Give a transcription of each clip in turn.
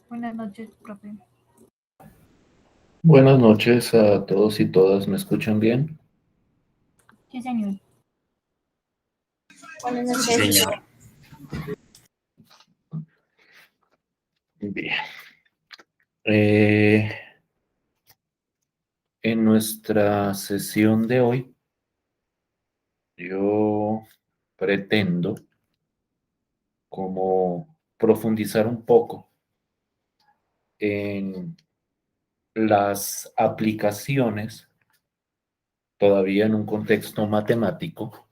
Buenas noches, profe. Buenas noches a todos y todas, ¿me escuchan bien? Sí, señor. Buenas Sí, noches. señor. Bien. Eh, en nuestra sesión de hoy, yo pretendo como profundizar un poco en las aplicaciones, todavía en un contexto matemático,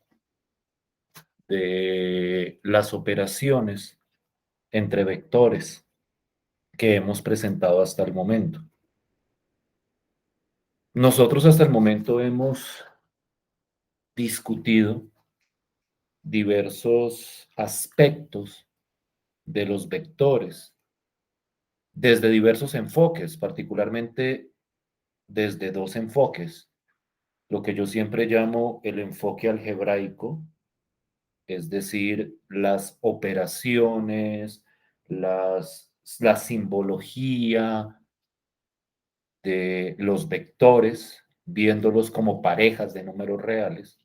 de las operaciones entre vectores que hemos presentado hasta el momento. Nosotros hasta el momento hemos discutido diversos aspectos de los vectores desde diversos enfoques, particularmente desde dos enfoques, lo que yo siempre llamo el enfoque algebraico, es decir, las operaciones, la simbología de los vectores, viéndolos como parejas de números reales.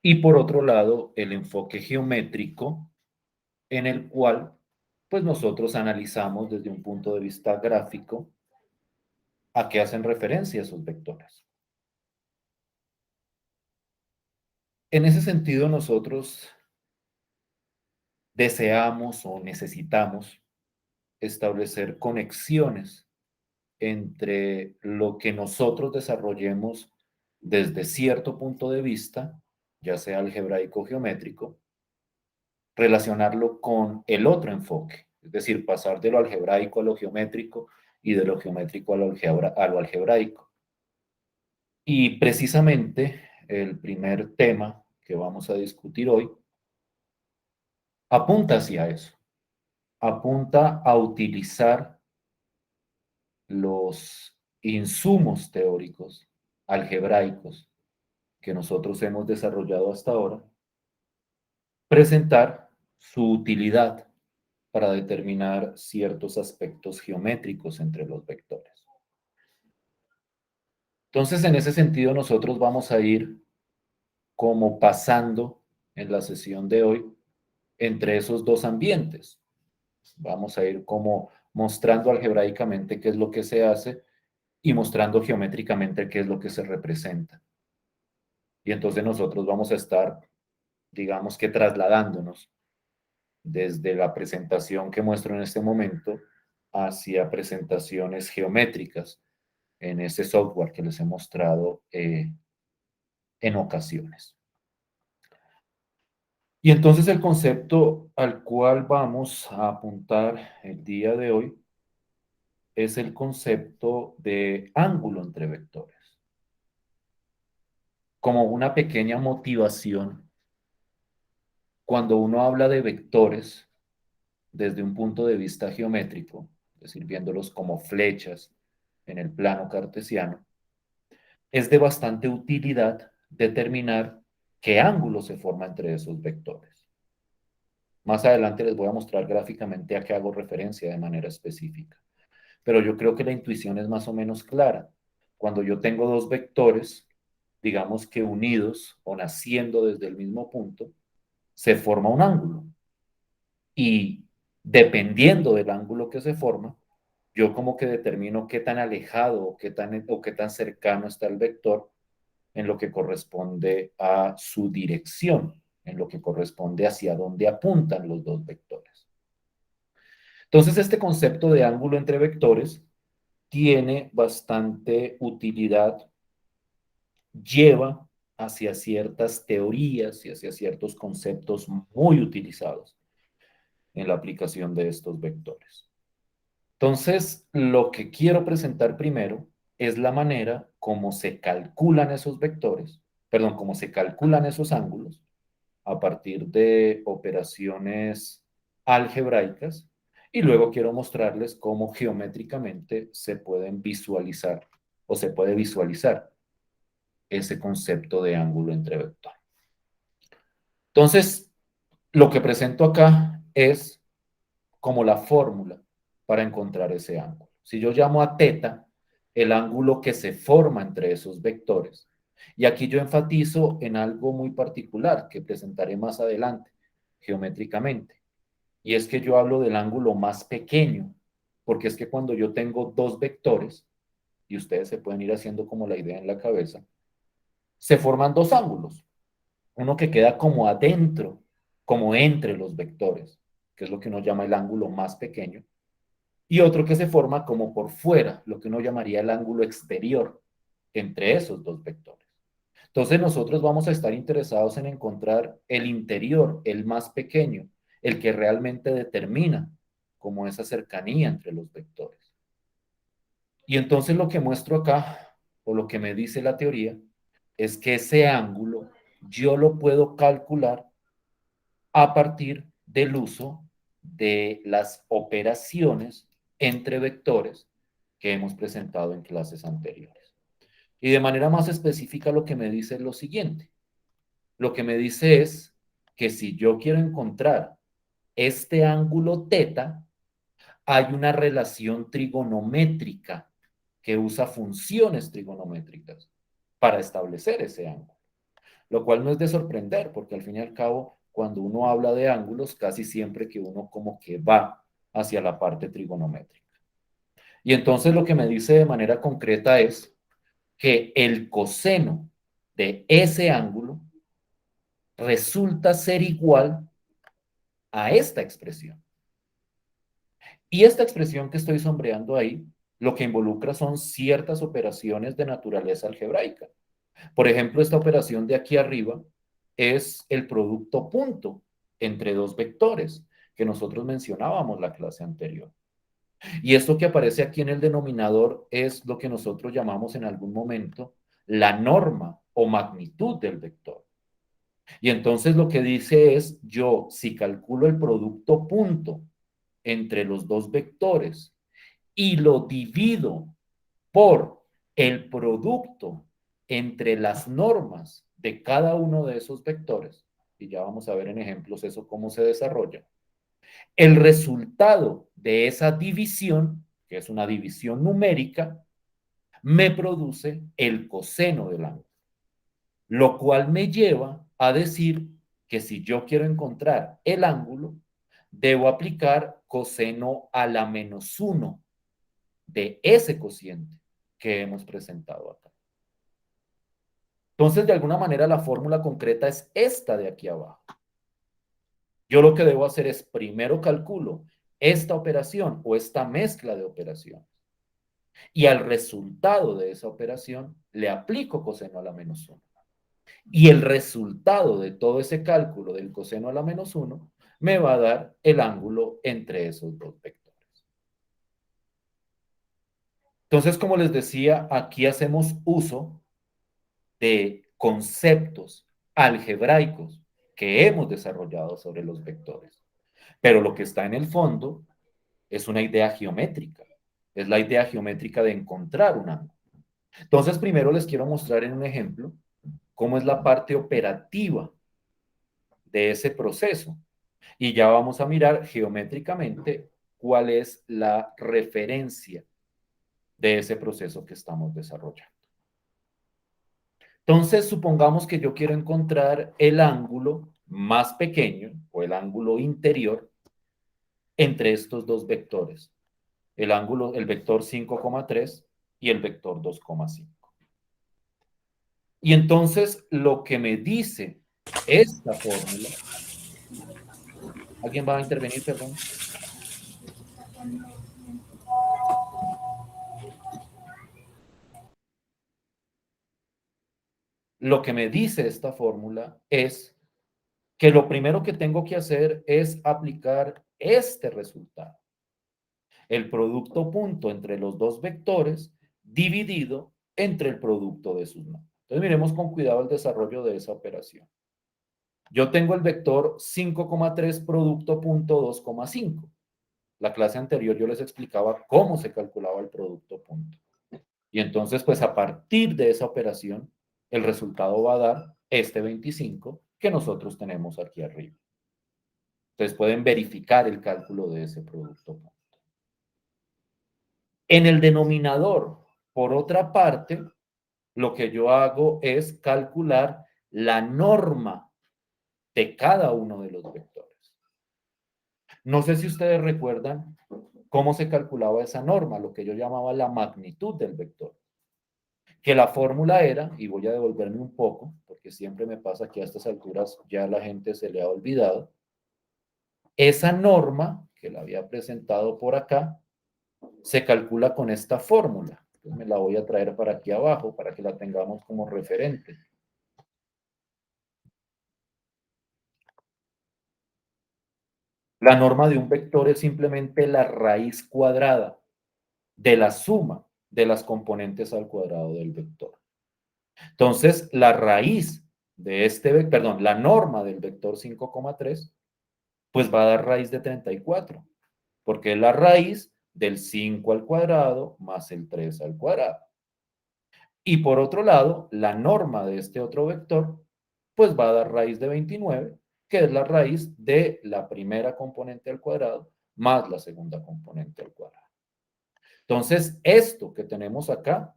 Y por otro lado, el enfoque geométrico, en el cual pues nosotros analizamos desde un punto de vista gráfico a qué hacen referencia esos vectores. En ese sentido, nosotros deseamos o necesitamos establecer conexiones entre lo que nosotros desarrollemos desde cierto punto de vista, ya sea algebraico o geométrico, relacionarlo con el otro enfoque, es decir, pasar de lo algebraico a lo geométrico y de lo geométrico a lo algebraico. Y precisamente el primer tema que vamos a discutir hoy apunta hacia eso, apunta a utilizar los insumos teóricos algebraicos que nosotros hemos desarrollado hasta ahora, presentar su utilidad para determinar ciertos aspectos geométricos entre los vectores. Entonces, en ese sentido, nosotros vamos a ir como pasando en la sesión de hoy entre esos dos ambientes. Vamos a ir como mostrando algebraicamente qué es lo que se hace y mostrando geométricamente qué es lo que se representa. Y entonces nosotros vamos a estar, digamos que trasladándonos desde la presentación que muestro en este momento hacia presentaciones geométricas en ese software que les he mostrado en ocasiones. Y entonces el concepto al cual vamos a apuntar el día de hoy es el concepto de ángulo entre vectores. Como una pequeña motivación, cuando uno habla de vectores desde un punto de vista geométrico, es decir, viéndolos como flechas en el plano cartesiano, es de bastante utilidad determinar qué ángulo se forma entre esos vectores. Más adelante les voy a mostrar gráficamente a qué hago referencia de manera específica. Pero yo creo que la intuición es más o menos clara. Cuando yo tengo dos vectores, digamos que unidos o naciendo desde el mismo punto, se forma un ángulo. Y dependiendo del ángulo que se forma, yo como que determino qué tan alejado o qué tan cercano está el vector en lo que corresponde a su dirección, en lo que corresponde hacia dónde apuntan los dos vectores. Entonces, este concepto de ángulo entre vectores tiene bastante utilidad, lleva hacia ciertas teorías y hacia ciertos conceptos muy utilizados en la aplicación de estos vectores. Entonces, lo que quiero presentar primero es la manera como se calculan esos vectores, perdón, cómo se calculan esos ángulos a partir de operaciones algebraicas y luego quiero mostrarles cómo geométricamente se pueden visualizar o se puede visualizar ese concepto de ángulo entre vector. Entonces, lo que presento acá es como la fórmula para encontrar ese ángulo. Si yo llamo a teta el ángulo que se forma entre esos vectores, y aquí yo enfatizo en algo muy particular que presentaré más adelante, geométricamente, y es que yo hablo del ángulo más pequeño, porque es que cuando yo tengo dos vectores, y ustedes se pueden ir haciendo como la idea en la cabeza, se forman dos ángulos, uno que queda como adentro, como entre los vectores, que es lo que uno llama el ángulo más pequeño, y otro que se forma como por fuera, lo que uno llamaría el ángulo exterior entre esos dos vectores. Entonces nosotros vamos a estar interesados en encontrar el interior, el más pequeño, el que realmente determina como esa cercanía entre los vectores. Y entonces lo que muestro acá, o lo que me dice la teoría, es que ese ángulo yo lo puedo calcular a partir del uso de las operaciones entre vectores que hemos presentado en clases anteriores. Y de manera más específica lo que me dice es lo siguiente. Lo que me dice es que si yo quiero encontrar este ángulo teta, hay una relación trigonométrica que usa funciones trigonométricas para establecer ese ángulo. Lo cual no es de sorprender, porque al fin y al cabo, cuando uno habla de ángulos, casi siempre que uno como que va hacia la parte trigonométrica. Y entonces lo que me dice de manera concreta es que el coseno de ese ángulo resulta ser igual a esta expresión. Y esta expresión que estoy sombreando ahí, lo que involucra son ciertas operaciones de naturaleza algebraica. Por ejemplo, esta operación de aquí arriba es el producto punto entre dos vectores que nosotros mencionábamos la clase anterior. Y esto que aparece aquí en el denominador es lo que nosotros llamamos en algún momento la norma o magnitud del vector. Y entonces lo que dice es, yo si calculo el producto punto entre los dos vectores y lo divido por el producto entre las normas de cada uno de esos vectores, y ya vamos a ver en ejemplos eso cómo se desarrolla, el resultado de esa división, que es una división numérica, me produce el coseno del ángulo, lo cual me lleva a decir que si yo quiero encontrar el ángulo, debo aplicar coseno a la menos 1 de ese cociente que hemos presentado acá. Entonces, de alguna manera, la fórmula concreta es esta de aquí abajo. Yo lo que debo hacer es primero calculo esta operación o esta mezcla de operaciones. Y al resultado de esa operación le aplico coseno a la menos 1. Y el resultado de todo ese cálculo del coseno a la menos 1 me va a dar el ángulo entre esos dos vectores. Entonces, como les decía, aquí hacemos uso de conceptos algebraicos que hemos desarrollado sobre los vectores. Pero lo que está en el fondo es una idea geométrica. Es la idea geométrica de encontrar un ángulo. Entonces, primero les quiero mostrar en un ejemplo cómo es la parte operativa de ese proceso. Y ya vamos a mirar geométricamente cuál es la referencia de ese proceso que estamos desarrollando. Entonces, supongamos que yo quiero encontrar el ángulo más pequeño o el ángulo interior entre estos dos vectores. El ángulo, el vector 5,3 y el vector 2,5. Y entonces lo que me dice esta fórmula, ¿alguien va a intervenir, perdón? Lo que me dice esta fórmula es que lo primero que tengo que hacer es aplicar este resultado. El producto punto entre los dos vectores dividido entre el producto de sus normas. Entonces miremos con cuidado el desarrollo de esa operación. Yo tengo el vector 5,3 producto punto 2,5. La clase anterior yo les explicaba cómo se calculaba el producto punto. Y entonces, pues a partir de esa operación, el resultado va a dar este 25 que nosotros tenemos aquí arriba. Entonces pueden verificar el cálculo de ese producto punto. En el denominador, por otra parte, lo que yo hago es calcular la norma de cada uno de los vectores. No sé si ustedes recuerdan cómo se calculaba esa norma, lo que yo llamaba la magnitud del vector. Que la fórmula era, y voy a devolverme un poco, porque siempre me pasa que a estas alturas ya la gente se le ha olvidado, esa norma que la había presentado por acá, se calcula con esta fórmula. Entonces me la voy a traer para aquí abajo, para que la tengamos como referente. La norma de un vector es simplemente la raíz cuadrada de la suma de las componentes al cuadrado del vector. Entonces, la raíz de perdón, la norma del vector 5,3, pues va a dar raíz de 34, porque es la raíz del 5 al cuadrado más el 3 al cuadrado. Y por otro lado, la norma de este otro vector, pues va a dar raíz de 29, que es la raíz de la primera componente al cuadrado más la segunda componente al cuadrado. Entonces, esto que tenemos acá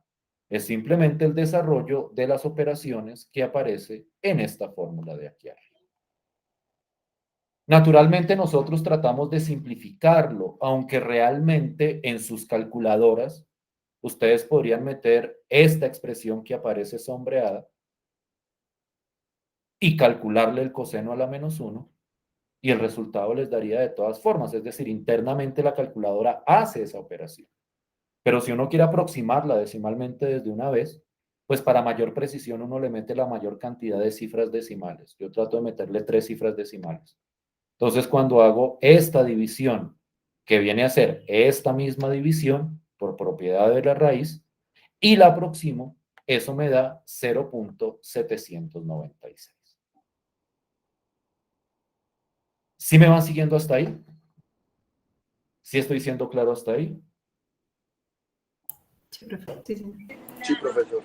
es simplemente el desarrollo de las operaciones que aparece en esta fórmula de aquí arriba. Naturalmente nosotros tratamos de simplificarlo, aunque realmente en sus calculadoras ustedes podrían meter esta expresión que aparece sombreada y calcularle el coseno a la menos 1 y el resultado les daría de todas formas, es decir, internamente la calculadora hace esa operación. Pero si uno quiere aproximarla decimalmente desde una vez, pues para mayor precisión uno le mete la mayor cantidad de cifras decimales. Yo trato de meterle 3 cifras decimales. Entonces, cuando hago esta división, que viene a ser esta misma división por propiedad de la raíz, y la aproximo, eso me da 0.796. ¿Sí me van siguiendo hasta ahí? ¿Sí estoy siendo claro hasta ahí? Sí, profe. Sí, señor. Sí, profesor.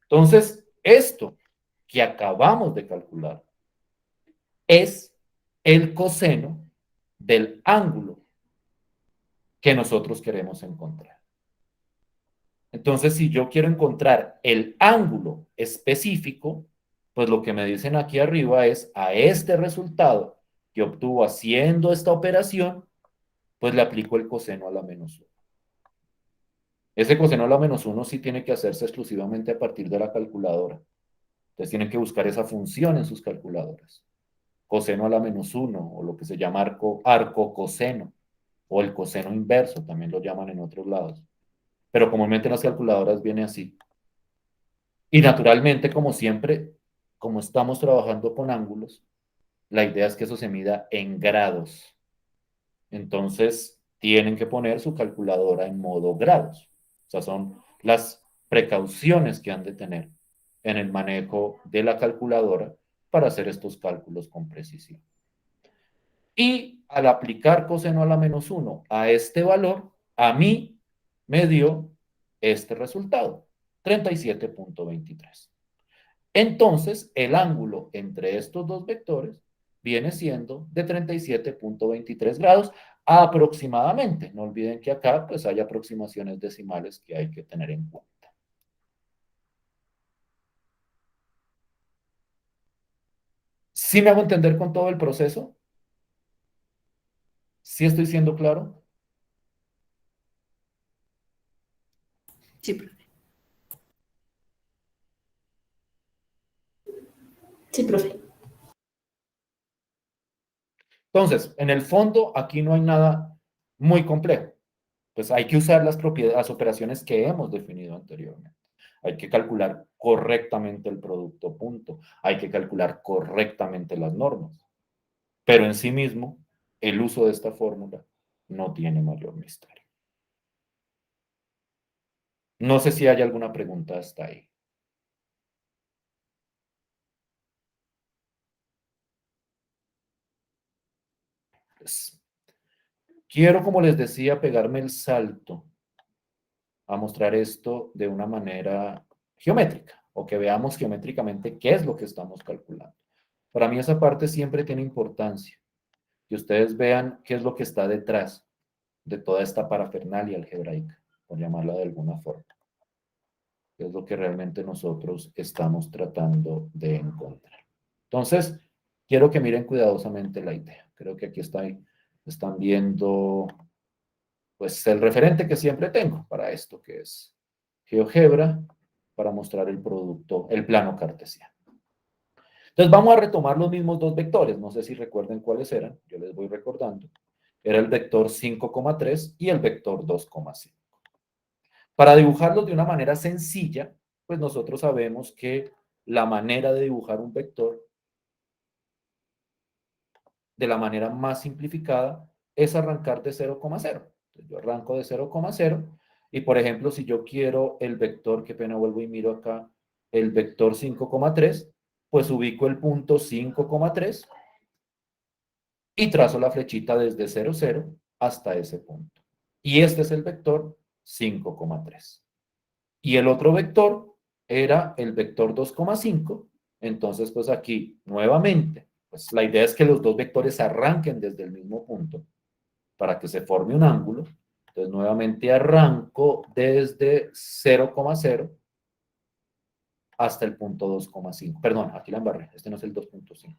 Entonces, esto que acabamos de calcular es el coseno del ángulo que nosotros queremos encontrar. Entonces, si yo quiero encontrar el ángulo específico, pues lo que me dicen aquí arriba es a este resultado que obtuvo haciendo esta operación, pues le aplico el coseno a la menos 1. Ese coseno a la menos 1 sí tiene que hacerse exclusivamente a partir de la calculadora. Entonces tienen que buscar esa función en sus calculadoras. Coseno a la menos 1, o lo que se llama arco coseno, o el coseno inverso, también lo llaman en otros lados. Pero comúnmente en las calculadoras viene así. Y naturalmente, como siempre, como estamos trabajando con ángulos, la idea es que eso se mida en grados. Entonces, tienen que poner su calculadora en modo grados. O sea, son las precauciones que han de tener en el manejo de la calculadora para hacer estos cálculos con precisión. Y al aplicar coseno a la menos 1 a este valor, a mí me dio este resultado, 37.23. Entonces, el ángulo entre estos dos vectores viene siendo de 37.23 grados aproximadamente. No olviden que acá pues hay aproximaciones decimales que hay que tener en cuenta. ¿Sí me hago entender con todo el proceso? ¿Sí estoy siendo claro? Sí, profe. Sí, profe. Entonces, en el fondo, aquí no hay nada muy complejo. Pues hay que usar las propiedades, las operaciones que hemos definido anteriormente. Hay que calcular correctamente el producto punto. Hay que calcular correctamente las normas. Pero en sí mismo, el uso de esta fórmula no tiene mayor misterio. No sé si hay alguna pregunta hasta ahí. Pues, quiero, como les decía, pegarme el salto a mostrar esto de una manera geométrica o que veamos geométricamente qué es lo que estamos calculando. Para mí esa parte siempre tiene importancia, que ustedes vean qué es lo que está detrás. de toda esta parafernalia algebraica, por llamarla de alguna forma. Es lo que realmente nosotros estamos tratando de encontrar. Entonces, quiero que miren cuidadosamente la idea. Creo que aquí están viendo pues el referente que siempre tengo para esto, que es GeoGebra, para mostrar el producto, el plano cartesiano. Entonces vamos a retomar los mismos dos vectores. No sé si recuerden cuáles eran. Yo les voy recordando. Era el vector 5,3 y el vector 2,5. Para dibujarlos de una manera sencilla, pues nosotros sabemos que la manera de dibujar un vector de la manera más simplificada es arrancar de 0,0. Entonces yo arranco de 0,0 y, por ejemplo, si yo quiero el vector, qué pena, vuelvo y miro acá, el vector 5,3, pues ubico el punto 5,3 y trazo la flechita desde 0, 0 hasta ese punto. Y este es el vector 5,3. Y el otro vector era el vector 2,5. Entonces, pues aquí, nuevamente, pues la idea es que los dos vectores arranquen desde el mismo punto para que se forme un ángulo. Entonces, nuevamente arranco desde 0,0 hasta el punto 2,5. Perdón, aquí la embarré. Este no es el 2,5.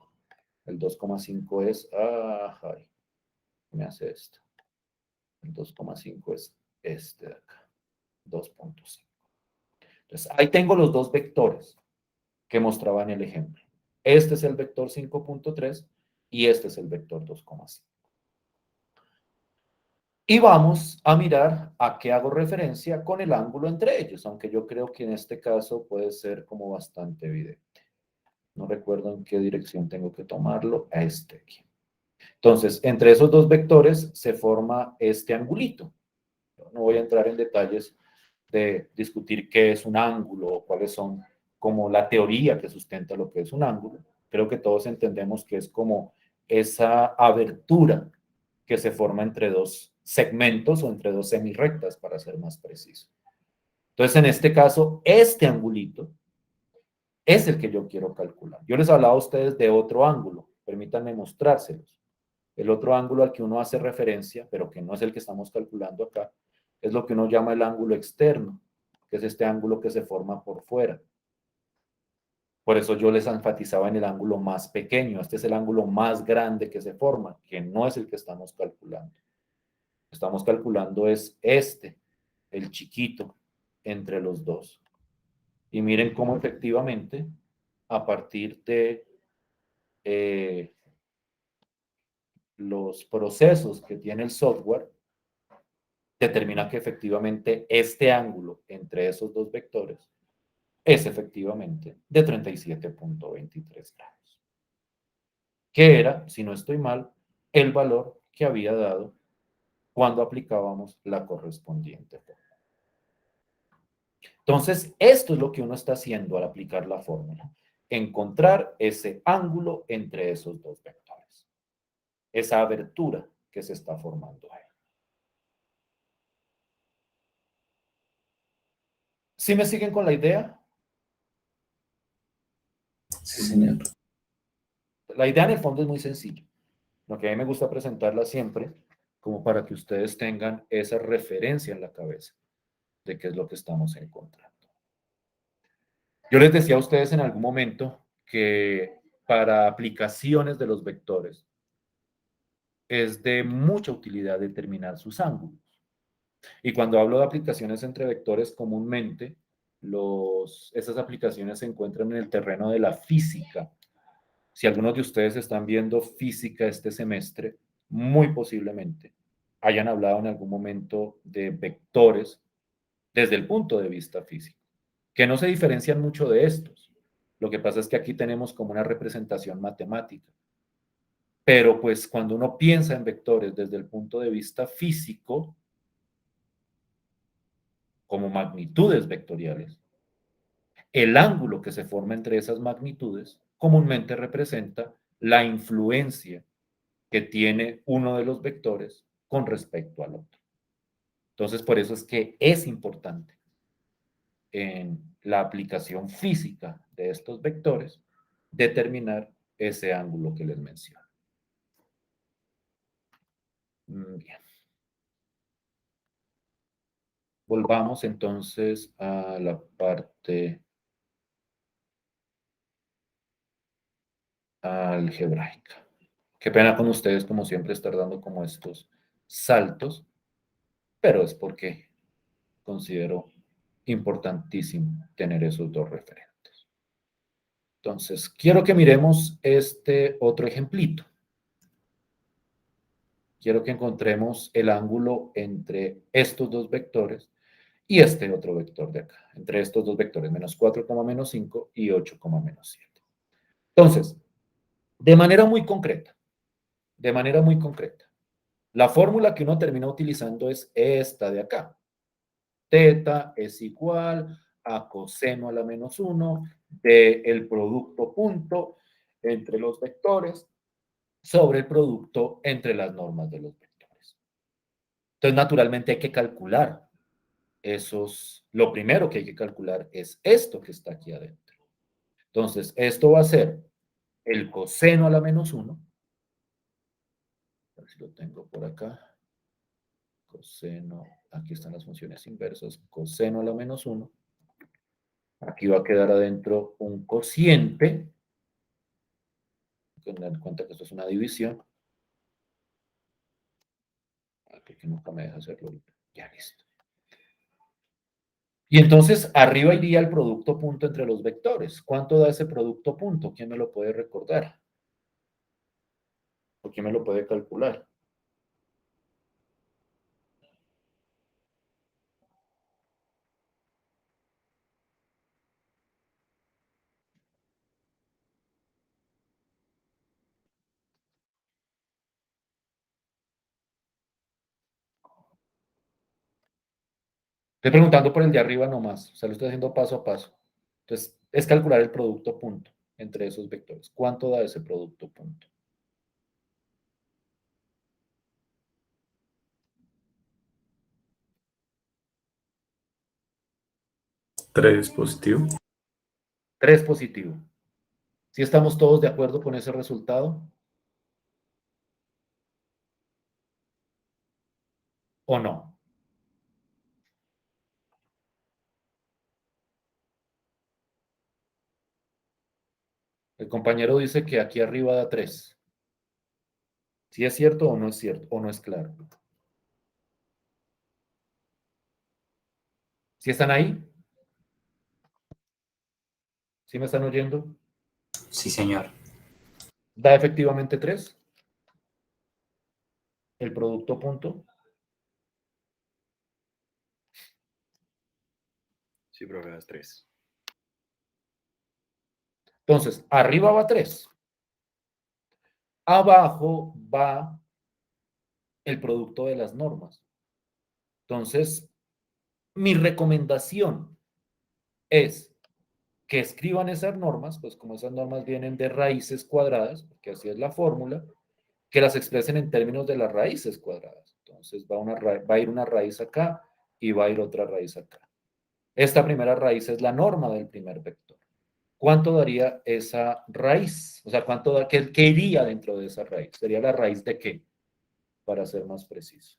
El 2,5 es... Ay, me hace esto. El 2,5 es este de acá. 2,5. Entonces, ahí tengo los dos vectores que mostraba en el ejemplo. Este es el vector 5,3 y este es el vector 2,5. Y vamos a mirar a qué hago referencia con el ángulo entre ellos, aunque yo creo que en este caso puede ser como bastante evidente. No recuerdo en qué dirección tengo que tomarlo, a este aquí. Entonces, entre esos dos vectores se forma este angulito. No voy a entrar en detalles de discutir qué es un ángulo o cuáles son como la teoría que sustenta lo que es un ángulo. Creo que todos entendemos que es como esa abertura que se forma entre dos segmentos o entre dos semirrectas, para ser más preciso. Entonces, en este caso, este angulito es el que yo quiero calcular. Yo les hablaba a ustedes de otro ángulo, permítanme mostrárselos. El otro ángulo al que uno hace referencia, pero que no es el que estamos calculando acá, es lo que uno llama el ángulo externo, que es este ángulo que se forma por fuera. Por eso yo les enfatizaba en el ángulo más pequeño. Este es el ángulo más grande que se forma, que no es el que estamos calculando. Lo que estamos calculando es este, el chiquito, entre los dos. Y miren cómo efectivamente, a partir de los procesos que tiene el software, determina que efectivamente este ángulo entre esos dos vectores es efectivamente de 37,23 grados. Que era, si no estoy mal, el valor que había dado cuando aplicábamos la correspondiente fórmula. Entonces, esto es lo que uno está haciendo al aplicar la fórmula. Encontrar ese ángulo entre esos dos vectores. Esa abertura que se está formando ahí. ¿Sí me siguen con la idea? Sí, señor. La idea en el fondo es muy sencilla. Lo que a mí me gusta presentarla siempre, como para que ustedes tengan esa referencia en la cabeza de qué es lo que estamos encontrando. Yo les decía a ustedes en algún momento que para aplicaciones de los vectores es de mucha utilidad determinar sus ángulos. Y cuando hablo de aplicaciones entre vectores, comúnmente esas aplicaciones se encuentran en el terreno de la física. Si algunos de ustedes están viendo física este semestre, muy posiblemente hayan hablado en algún momento de vectores desde el punto de vista físico, que no se diferencian mucho de estos. Lo que pasa es que aquí tenemos como una representación matemática. Pero pues cuando uno piensa en vectores desde el punto de vista físico, como magnitudes vectoriales, el ángulo que se forma entre esas magnitudes comúnmente representa la influencia que tiene uno de los vectores con respecto al otro. Entonces, por eso es que es importante en la aplicación física de estos vectores determinar ese ángulo que les menciono. Bien. Volvamos entonces a la parte algebraica. Qué pena con ustedes, como siempre, estar dando como estos saltos, pero es porque considero importantísimo tener esos dos referentes. Entonces, quiero que miremos este otro ejemplito. Quiero que encontremos el ángulo entre estos dos vectores y este otro vector de acá, entre estos dos vectores, menos 4, menos 5 y 8, menos 7. Entonces, de manera muy concreta, la fórmula que uno termina utilizando es esta de acá. Teta es igual a coseno a la menos 1 del producto punto entre los vectores sobre el producto entre las normas de los vectores. Entonces, naturalmente hay que calcular lo primero que hay que calcular es esto que está aquí adentro. Entonces, esto va a ser el coseno a la menos 1. A ver si lo tengo por acá. Coseno, aquí están las funciones inversas. Coseno a la menos 1. Aquí va a quedar adentro un cociente. Tener en cuenta que esto es una división. Porque nunca me deja hacerlo ahorita. Ya listo. Y entonces arriba iría el producto punto entre los vectores. ¿Cuánto da ese producto punto? ¿Quién me lo puede recordar? ¿O quién me lo puede calcular? Estoy preguntando por el de arriba nomás, o sea, lo estoy haciendo paso a paso. Entonces, es calcular el producto punto entre esos vectores. ¿Cuánto da ese producto punto? ¿3 positivo? 3 positivo. ¿Sí estamos todos de acuerdo con ese resultado? ¿O no? El compañero dice que aquí arriba da 3. ¿Sí es cierto o no es cierto? ¿O no es claro? ¿Sí están ahí? ¿Sí me están oyendo? Sí, señor. ¿Da efectivamente 3 el producto punto? Sí, profe, das 3. Entonces, arriba va 3. Abajo va el producto de las normas. Entonces, mi recomendación es que escriban esas normas, pues como esas normas vienen de raíces cuadradas, porque así es la fórmula, que las expresen en términos de las raíces cuadradas. Entonces va a ir una raíz acá y va a ir otra raíz acá. Esta primera raíz es la norma del primer vector. ¿Cuánto daría esa raíz? O sea, ¿qué iría dentro de esa raíz? ¿Sería la raíz de qué? Para ser más preciso.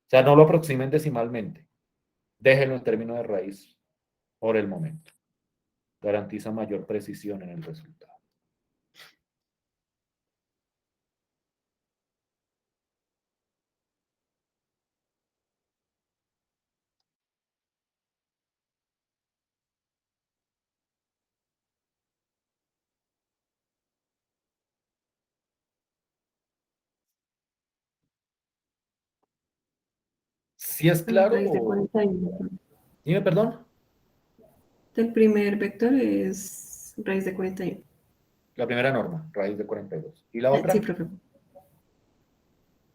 O sea, no lo aproximen decimalmente. Déjenlo en términos de raíz por el momento. Garantiza mayor precisión en el resultado. ¿Sí es claro Raíz de o...? 41. Dime, perdón. El primer vector es raíz de 41. La primera norma, raíz de 42. ¿Y la Sí, otra? profe.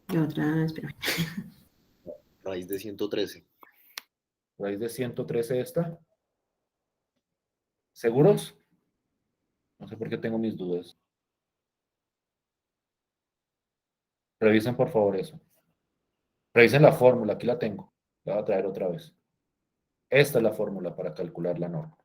La otra, espera. Raíz de 113. Raíz de 113 esta. ¿Seguros? No sé por qué tengo mis dudas. Revisen por favor eso. Revisen la fórmula, aquí la tengo. La voy a traer otra vez. Esta es la fórmula para calcular la norma.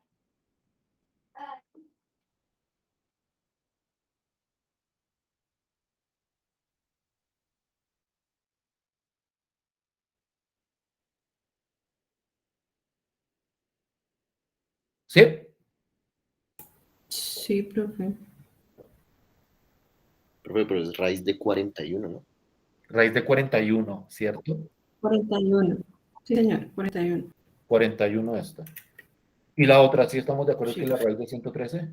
¿Sí? Sí, profe. Profe, pero es raíz de 41, ¿no? Raíz de 41, ¿cierto? 41. Sí, señor, 41. 41 esta. ¿Y la otra, sí estamos de acuerdo Sí. que es la raíz de 113?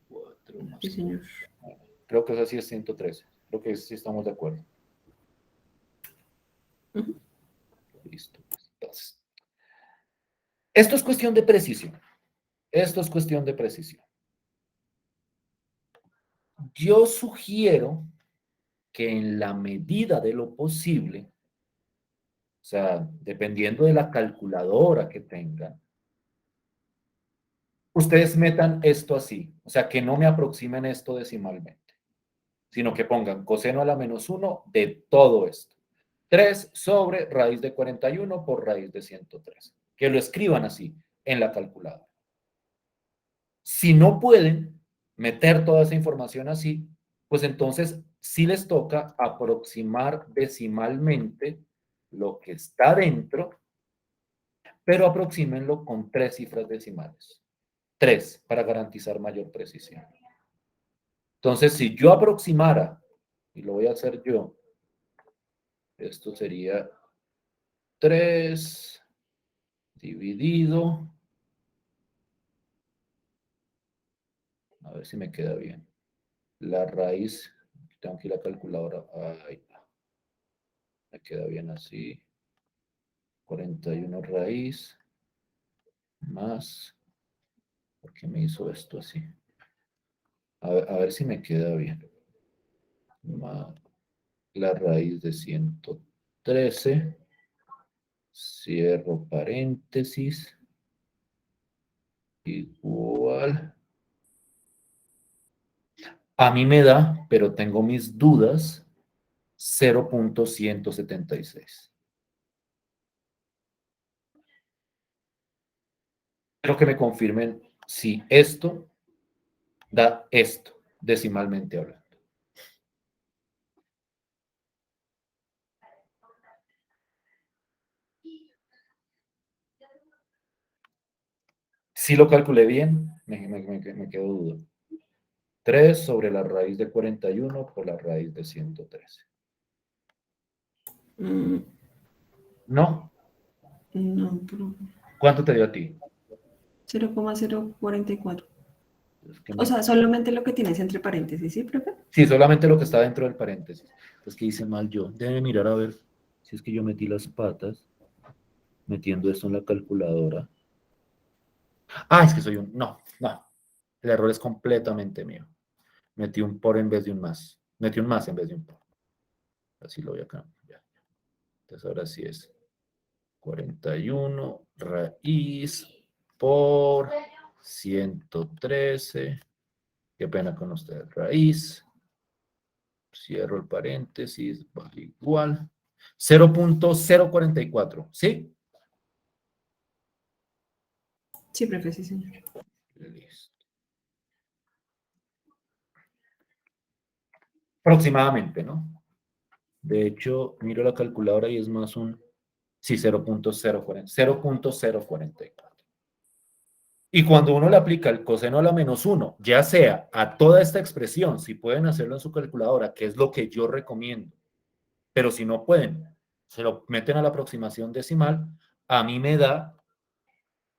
4 Sí, más. señor. Creo que esa sí es 113. Creo que sí estamos de acuerdo. Ujú. Listo. Entonces, esto es cuestión de precisión. Esto es cuestión de precisión. Yo sugiero que en la medida de lo posible, o sea, dependiendo de la calculadora que tengan, ustedes metan esto así, o sea, que no me aproximen esto decimalmente, sino que pongan coseno a la -1 de todo esto. 3 sobre raíz de 41 por raíz de 103. Que lo escriban así en la calculadora. Si no pueden meter toda esa información así, pues entonces sí les toca aproximar decimalmente lo que está dentro, pero aproxímenlo con 3 cifras decimales. 3 para garantizar mayor precisión. Entonces, si yo aproximara, y lo voy a hacer yo, esto sería 3 dividido, a ver si me queda bien, la raíz, tengo aquí la calculadora, ahí me queda bien así, 41 raíz, más, ¿por qué me hizo esto así? A ver si me queda bien, más la raíz de 113, cierro paréntesis, igual. A mí me da, pero tengo mis dudas, 0.176. Quiero que me confirmen si esto da esto, decimalmente hablando. Si lo calculé bien, me quedo dudo. 3 sobre la raíz de 41 por la raíz de 113. Mm, ¿No? no, profe. ¿Cuánto te dio a ti? 0,044. Es que O sea, solamente lo que tienes entre paréntesis, ¿sí, profe? sí, solamente lo que está dentro del paréntesis. Entonces, ¿qué hice mal yo? Debe mirar a ver si es que yo metí las patas metiendo esto en la calculadora. Ah, es que soy un... No, no. El error es completamente mío. Metí un por en vez de un más. Metí un más en vez de un por. Así lo voy a cambiar. Entonces ahora sí es 41 raíz por 113. Qué pena con ustedes. Raíz. Cierro el paréntesis. Vale igual. 0.044. ¿Sí? Sí, profe, sí, señor. Listo. Aproximadamente, ¿no? De hecho, miro la calculadora y es más un... Sí, 0.044. Y cuando uno le aplica el coseno a la -1, ya sea a toda esta expresión, si pueden hacerlo en su calculadora, que es lo que yo recomiendo, pero si no pueden, se lo meten a la aproximación decimal, a mí me da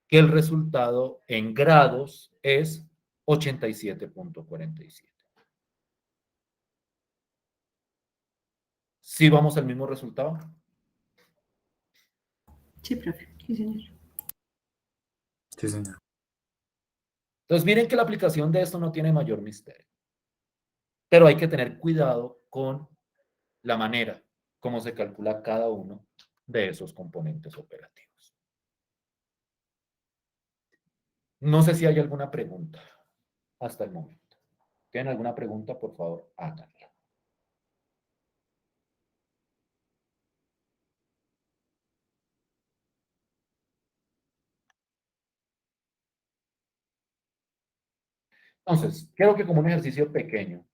que el resultado en grados es 87.47. ¿Sí vamos al mismo resultado? Sí, profe, sí, señor. Sí, señor. Entonces, miren que la aplicación de esto no tiene mayor misterio, pero hay que tener cuidado con la manera como se calcula cada uno de esos componentes operativos. No sé si hay alguna pregunta hasta el momento. ¿Tienen alguna pregunta? Por favor, háganla. Entonces, creo que como un ejercicio pequeño,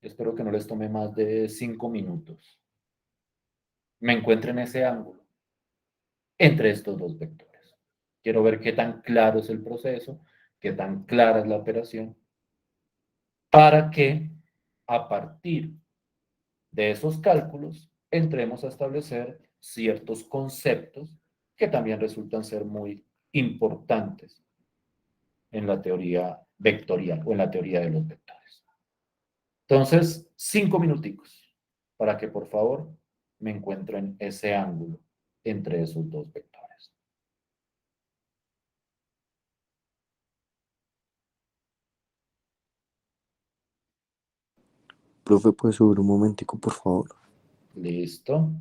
espero que no les tome más de 5 minutos, me encuentren ese ángulo entre estos dos vectores. Quiero ver qué tan claro es el proceso, qué tan clara es la operación, para que a partir de esos cálculos entremos a establecer ciertos conceptos que también resultan ser muy importantes en la teoría vectorial o en la teoría de los vectores. Entonces, 5 minuticos para que por favor me encuentren ese ángulo entre esos dos vectores. Profe, ¿puede subir un momentico, por favor? Listo.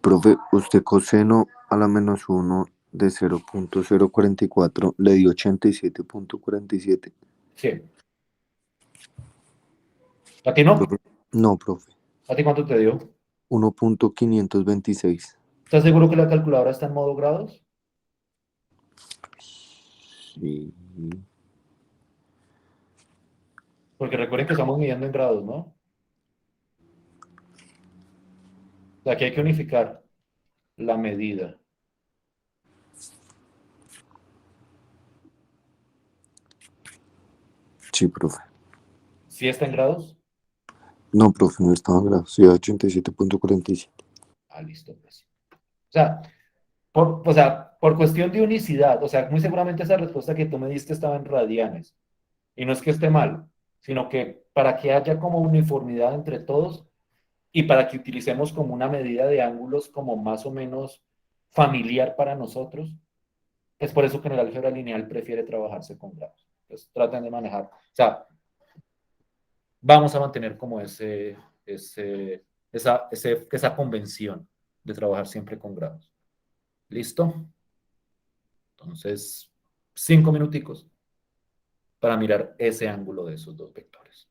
Profe, usted coseno a la menos uno de 0.044 le dio 87.47. Sí. ¿A ti no? Profe, no, profe, ¿A ti cuánto te dio? 1.526. ¿Estás seguro que la calculadora está en modo grados? Sí. Porque recuerden que estamos midiendo en grados, ¿no? O sea, aquí hay que unificar la medida. Sí, profe. ¿Sí está en grados? No, profe, no estaba en grado. Sí, 87.47. Ah, listo, pues. O sea, por cuestión de unicidad, o sea, muy seguramente esa respuesta que tú me diste estaba en radianes. Y no es que esté mal, sino que para que haya como uniformidad entre todos y para que utilicemos como una medida de ángulos como más o menos familiar para nosotros, es por eso que en el álgebra lineal prefiere trabajarse con grados. Entonces traten de manejar. O sea, vamos a mantener como esa convención de trabajar siempre con grados. ¿Listo? Entonces, 5 minuticos para mirar ese ángulo de esos dos vectores.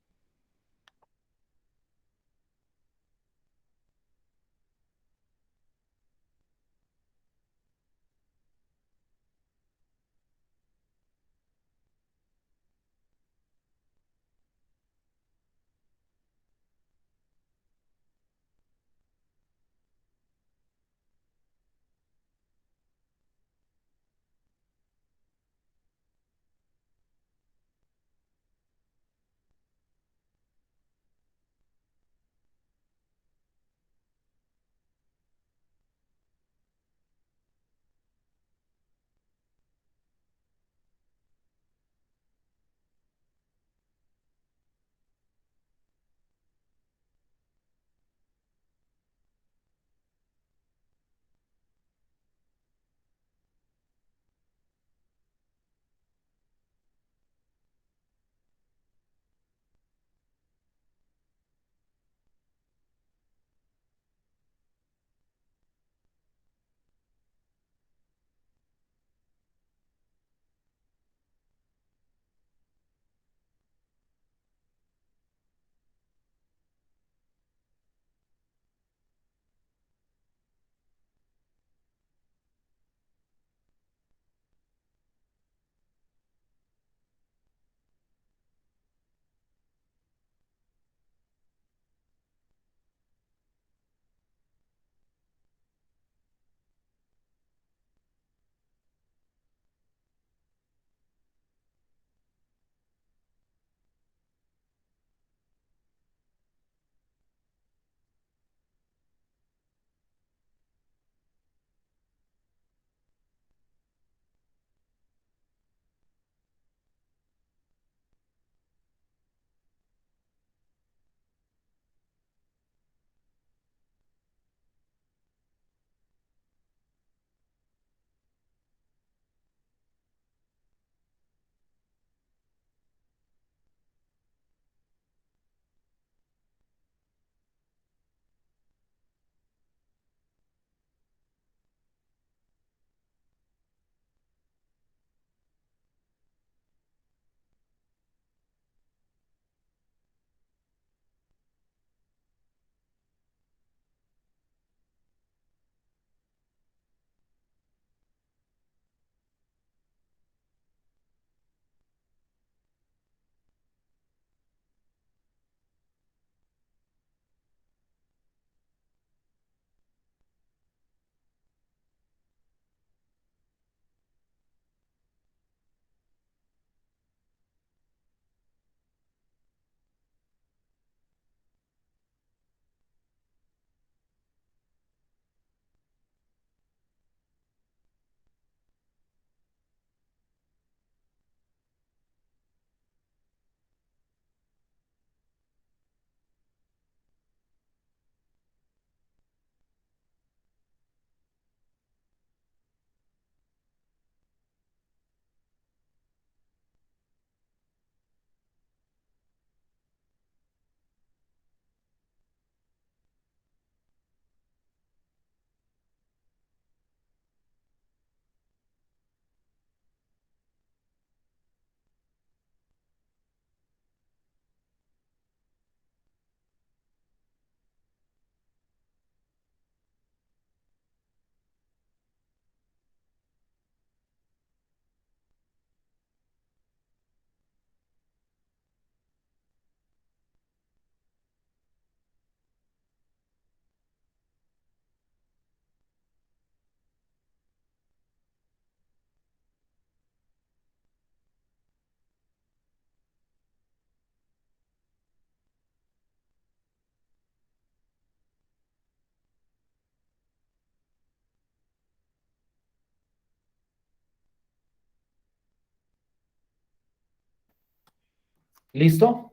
¿Listo?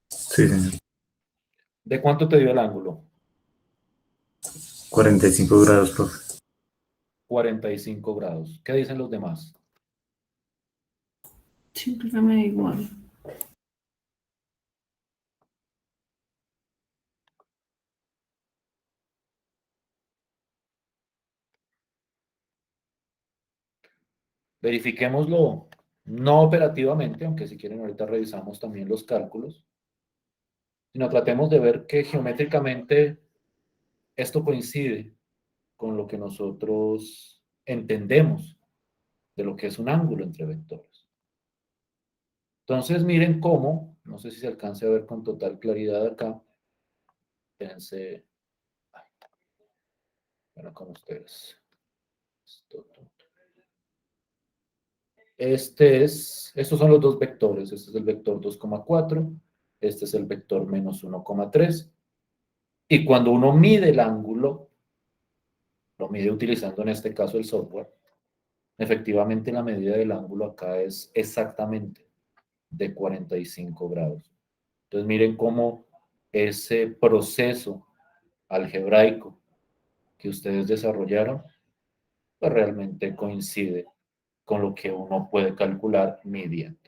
Sí, señor. ¿De cuánto te dio el ángulo? 45 grados, profe. 45 grados. ¿Qué dicen los demás? Sí, profe, me da igual. Verifiquémoslo no operativamente, aunque si quieren ahorita revisamos también los cálculos, sino tratemos de ver que geométricamente esto coincide con lo que nosotros entendemos de lo que es un ángulo entre vectores. Entonces miren cómo, no sé si se alcance a ver con total claridad acá, fíjense, bueno, con ustedes. Estos son los dos vectores, este es el vector 2,4, este es el vector menos 1,3, y cuando uno mide el ángulo, lo mide utilizando en este caso el software, efectivamente la medida del ángulo acá es exactamente de 45 grados. Entonces miren cómo ese proceso algebraico que ustedes desarrollaron, pues realmente coincide con lo que uno puede calcular midiendo.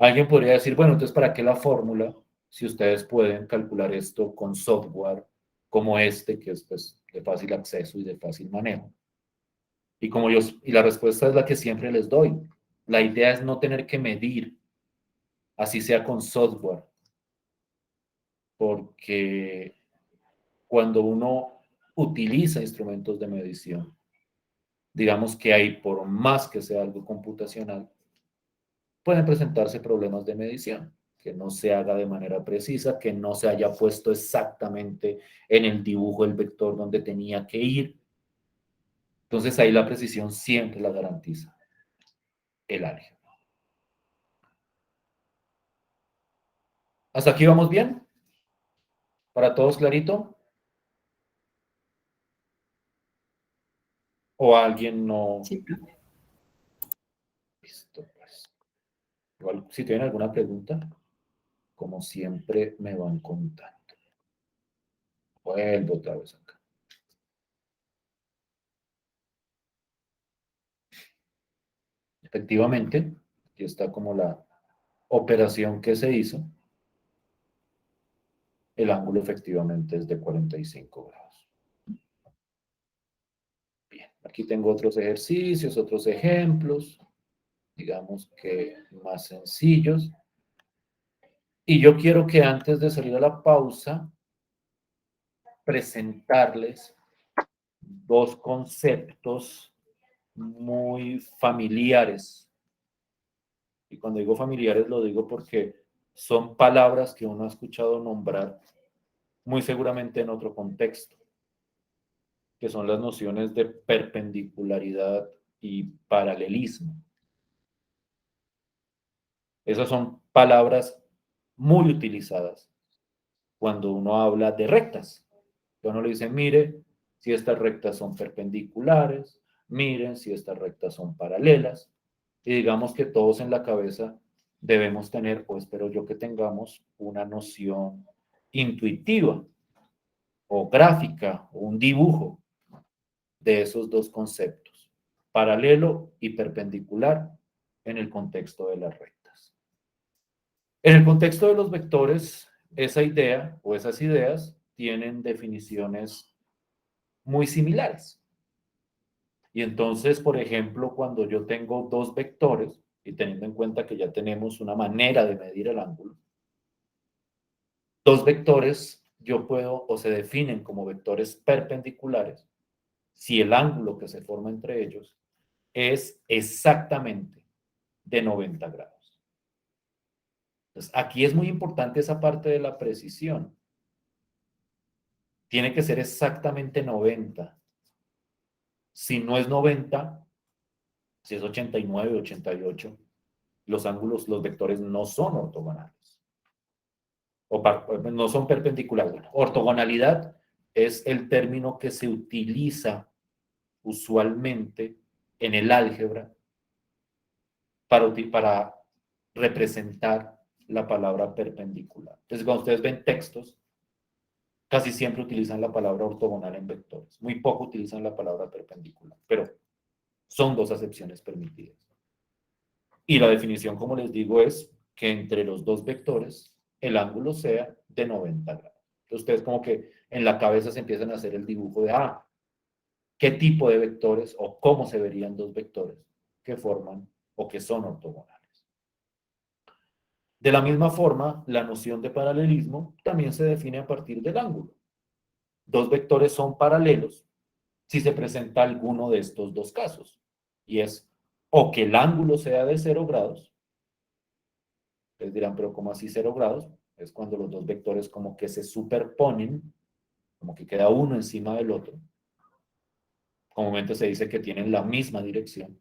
Alguien podría decir, bueno, entonces, ¿para qué la fórmula si ustedes pueden calcular esto con software como este, que es pues, de fácil acceso y de fácil manejo? Y la respuesta es la que siempre les doy. La idea es no tener que medir, así sea con software, porque cuando uno utiliza instrumentos de medición, digamos que hay, por más que sea algo computacional, pueden presentarse problemas de medición, que no se haga de manera precisa, que no se haya puesto exactamente en el dibujo el vector donde tenía que ir. Entonces ahí la precisión siempre la garantiza el álgebra. ¿Hasta aquí vamos bien? ¿Para todos clarito? ¿O alguien no? Sí, profe. Listo, pues. Igual, si tienen alguna pregunta, como siempre me van contando. Vuelvo otra vez acá. Efectivamente, aquí está como la operación que se hizo. El ángulo efectivamente es de 45 grados. Bien, aquí tengo otros ejercicios, otros ejemplos, digamos que más sencillos. Y yo quiero que antes de salir a la pausa, presentarles dos conceptos muy familiares. Y cuando digo familiares lo digo porque son palabras que uno ha escuchado nombrar muy seguramente en otro contexto, que son las nociones de perpendicularidad y paralelismo. Esas son palabras muy utilizadas cuando uno habla de rectas. Uno le dice, mire si estas rectas son perpendiculares, miren si estas rectas son paralelas, y digamos que todos en la cabeza debemos tener, o espero yo que tengamos, una noción intuitiva o gráfica o un dibujo de esos dos conceptos, paralelo y perpendicular en el contexto de las rectas. En el contexto de los vectores, esa idea o esas ideas tienen definiciones muy similares. Y entonces, por ejemplo, cuando yo tengo dos vectores, y teniendo en cuenta que ya tenemos una manera de medir el ángulo, dos vectores yo puedo o se definen como vectores perpendiculares si el ángulo que se forma entre ellos es exactamente de 90 grados. Entonces, aquí es muy importante esa parte de la precisión. Tiene que ser exactamente 90. Si no es 90, si es 89, 88, los ángulos, los vectores no son ortogonales. O no son perpendiculares. Bueno, ortogonalidad es el término que se utiliza usualmente en el álgebra para representar la palabra perpendicular. Entonces, cuando ustedes ven textos, casi siempre utilizan la palabra ortogonal en vectores. Muy poco utilizan la palabra perpendicular, pero son dos acepciones permitidas. Y la definición, como les digo, es que entre los dos vectores el ángulo sea de 90 grados. Entonces, ustedes como que en la cabeza se empiezan a hacer el dibujo de, qué tipo de vectores o cómo se verían dos vectores que forman o que son ortogonales. De la misma forma, la noción de paralelismo también se define a partir del ángulo. Dos vectores son paralelos si se presenta alguno de estos dos casos, y es o que el ángulo sea de 0 grados, ustedes dirán, pero ¿cómo así 0 grados? Es cuando los dos vectores como que se superponen, como que queda uno encima del otro. Comúnmente se dice que tienen la misma dirección.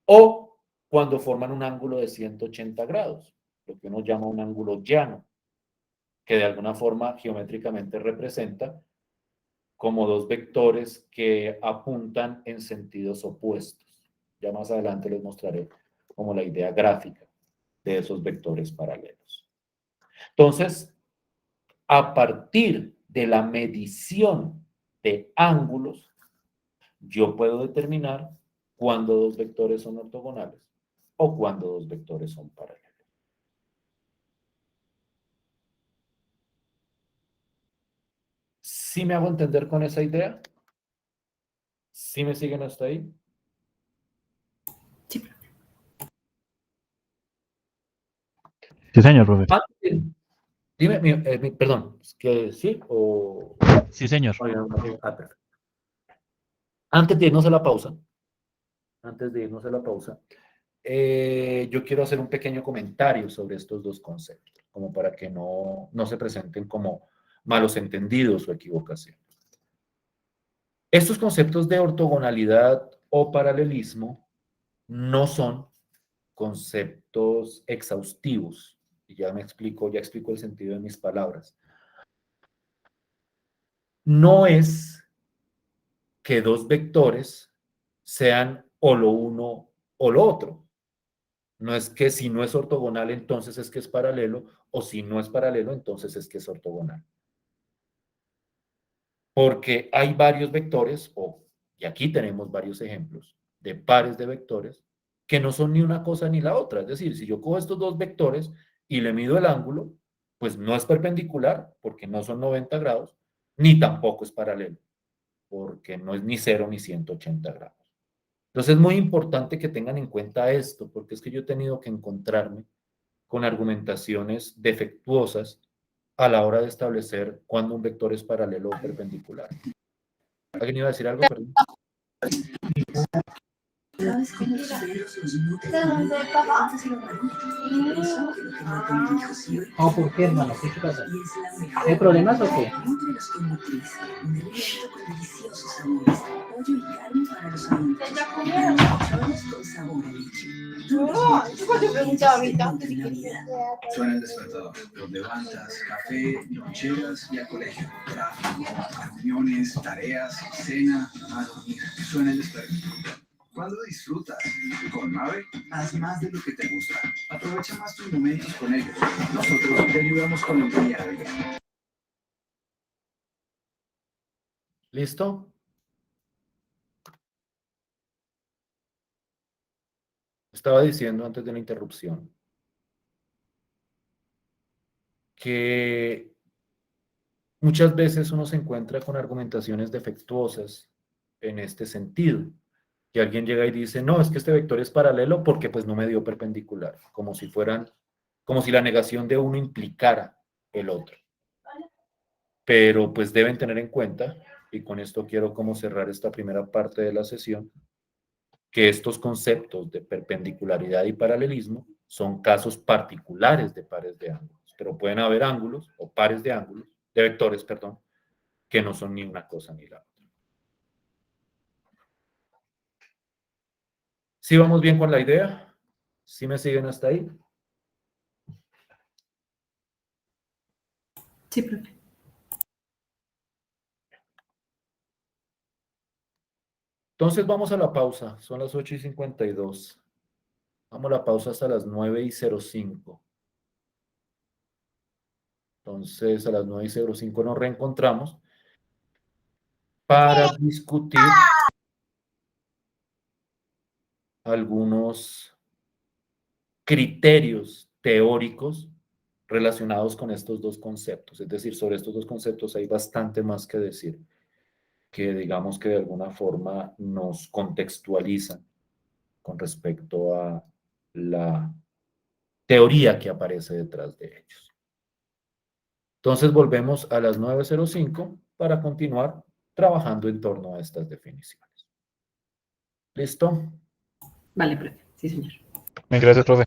O cuando forman un ángulo de 180 grados, lo que uno llama un ángulo llano, que de alguna forma geométricamente representa como dos vectores que apuntan en sentidos opuestos. Ya más adelante les mostraré como la idea gráfica de esos vectores paralelos. Entonces, a partir de la medición de ángulos, yo puedo determinar cuándo dos vectores son ortogonales o cuándo dos vectores son paralelos. ¿Sí me hago entender con esa idea? ¿Sí me siguen hasta ahí? Sí, profe. Sí, señor, profe. Dime, perdón, ¿es que sí o...? Sí, señor. Perfecto. Antes de irnos a la pausa, yo quiero hacer un pequeño comentario sobre estos dos conceptos, como para que no se presenten como malos entendidos o equivocaciones. Estos conceptos de ortogonalidad o paralelismo no son conceptos exhaustivos. Y ya explico el sentido de mis palabras. No es que dos vectores sean o lo uno o lo otro. No es que si no es ortogonal, entonces es que es paralelo, o si no es paralelo, entonces es que es ortogonal. Porque hay varios vectores, y aquí tenemos varios ejemplos, de pares de vectores, que no son ni una cosa ni la otra. Es decir, si yo cojo estos dos vectores y le mido el ángulo, pues no es perpendicular, porque no son 90 grados, ni tampoco es paralelo, porque no es ni 0 ni 180 grados. Entonces es muy importante que tengan en cuenta esto, porque es que yo he tenido que encontrarme con argumentaciones defectuosas a la hora de establecer cuándo un vector es paralelo o perpendicular. ¿Alguien iba a decir algo? Perdón. ¿Por qué, hermano? ¿Qué pasa? ¿Hay problemas o qué? Suena el despertador. Los levantas, café, loncheras y a colegio. Tráfico, reuniones, tareas, cena, a dormir. Suena el despertador. ¿Cuándo disfrutas? Con Mave, haz más de lo que te gusta. Aprovecha más tus momentos con ellos. Nosotros te ayudamos con el día a día. ¿Listo? Estaba diciendo antes de la interrupción que muchas veces uno se encuentra con argumentaciones defectuosas en este sentido. Que alguien llega y dice, no, es que este vector es paralelo porque pues no me dio perpendicular, como si la negación de uno implicara el otro. Pero pues deben tener en cuenta, y con esto quiero como cerrar esta primera parte de la sesión, que estos conceptos de perpendicularidad y paralelismo son casos particulares de pares de ángulos, pero pueden haber ángulos o pares de ángulos, de vectores, perdón, que no son ni una cosa ni la otra. ¿Sí vamos bien con la idea? ¿Sí me siguen hasta ahí? Sí, profe. Entonces vamos a la pausa, son las 8:52. Damos la pausa hasta las 9:05. Entonces, a las 9:05 nos reencontramos para discutir algunos criterios teóricos relacionados con estos dos conceptos. Es decir, sobre estos dos conceptos hay bastante más que decir, que digamos que de alguna forma nos contextualizan con respecto a la teoría que aparece detrás de ellos. Entonces volvemos a las 9:05 para continuar trabajando en torno a estas definiciones. ¿Listo? Vale, profe. Sí, señor. Bien, gracias, profe.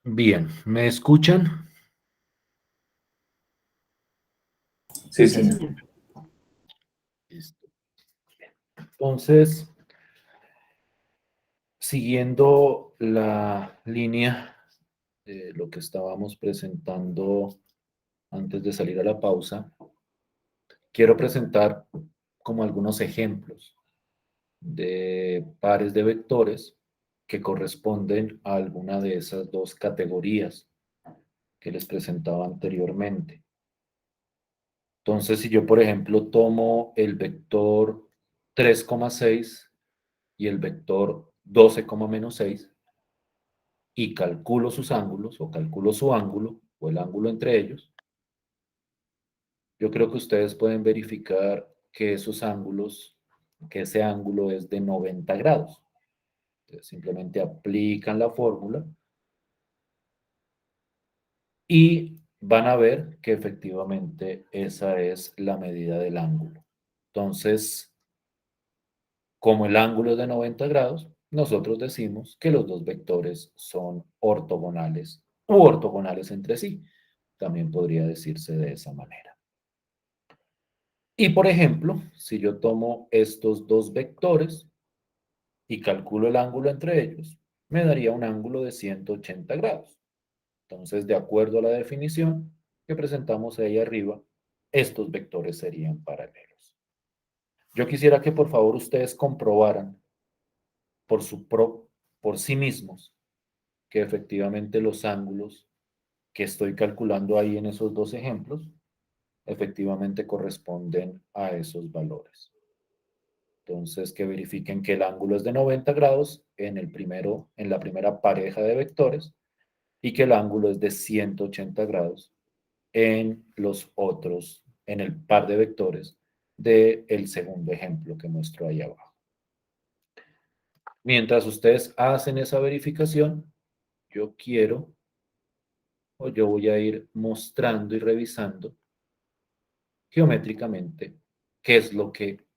Bien, ¿me escuchan? Sí, Sí, señor. señor. Listo. Entonces, siguiendo la línea de lo que estábamos presentando antes de salir a la pausa, quiero presentar como algunos ejemplos de pares de vectores que corresponden a alguna de esas dos categorías que les presentaba anteriormente. Entonces, si yo, por ejemplo, tomo el vector 3,6 y el vector 12,-6 y calculo sus ángulos o calculo su ángulo o el ángulo entre ellos, yo creo que ustedes pueden verificar que esos ángulos, que ese ángulo es de 90 grados. Entonces, simplemente aplican la fórmula y van a ver que efectivamente esa es la medida del ángulo. Entonces, como el ángulo es de 90 grados, nosotros decimos que los dos vectores son ortogonales u ortogonales entre sí. También podría decirse de esa manera. Y por ejemplo, si yo tomo estos dos vectores y calculo el ángulo entre ellos, me daría un ángulo de 180 grados. Entonces, de acuerdo a la definición que presentamos ahí arriba, estos vectores serían paralelos. Yo quisiera que por favor ustedes comprobaran por, por sí mismos que efectivamente los ángulos que estoy calculando ahí en esos dos ejemplos efectivamente corresponden a esos valores. Entonces, que verifiquen que el ángulo es de 90 grados en el primero, en la primera pareja de vectores y que el ángulo es de 180 grados en los otros, en el par de vectores del segundo ejemplo que muestro ahí abajo. Mientras ustedes hacen esa verificación, yo quiero o yo voy a ir mostrando y revisando geométricamente qué es lo que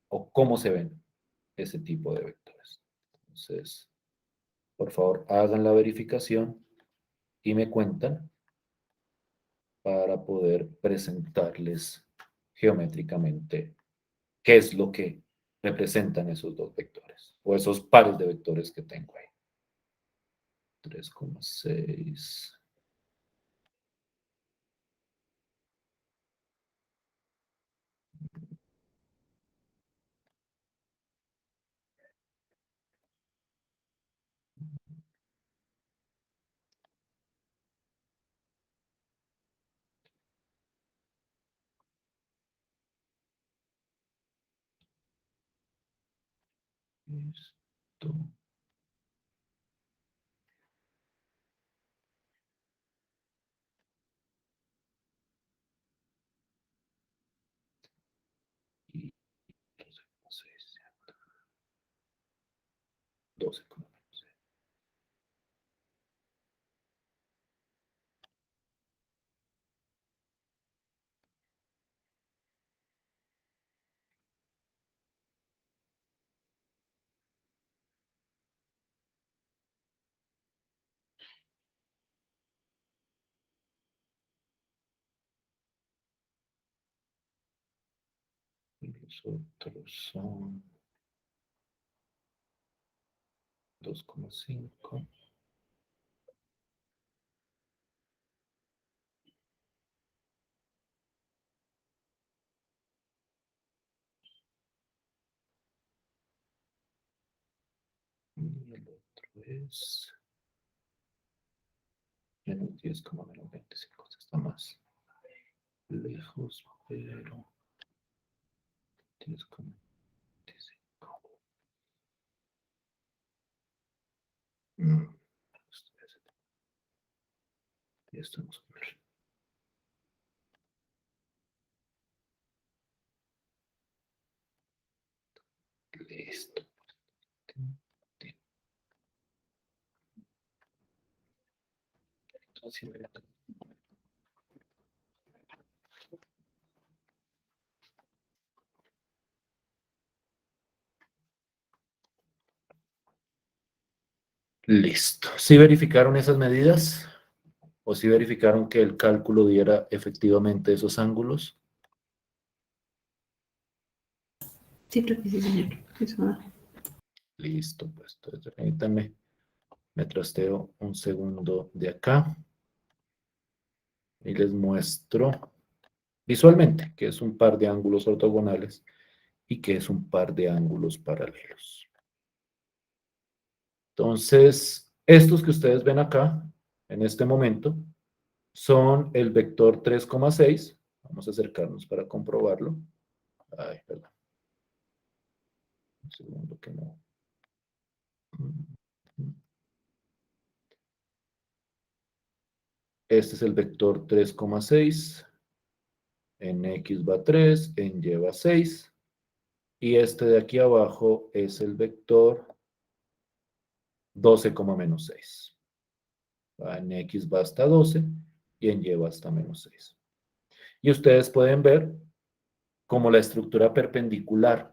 o cómo se ven ese tipo de vectores. Entonces, por favor, hagan la verificación y me cuentan para poder presentarles geométricamente qué es lo que representan esos dos vectores o esos pares de vectores que tengo ahí. 3,6. Listo. Y 12,6. 12,6. Los otros son 2,5. Y el otro es menos 10, menos 25. Está más lejos, pero 10,25. Ya estamos. Listo. Así me da. Listo. ¿Sí verificaron esas medidas? ¿O sí verificaron que el cálculo diera efectivamente esos ángulos? Sí, profe, sí, señor. Eso va. Listo, pues entonces permítanme, me trasteo un segundo de acá y les muestro visualmente que es un par de ángulos ortogonales y que es un par de ángulos paralelos. Entonces, estos que ustedes ven acá, en este momento, son el vector 3,6. Vamos a acercarnos para comprobarlo. Ay, perdón. Un segundo que no. Este es el vector 3,6. En X va 3, en Y va 6. Y este de aquí abajo es el vector 12,-6. En X va hasta 12 y en Y va hasta -6. Y ustedes pueden ver cómo la estructura perpendicular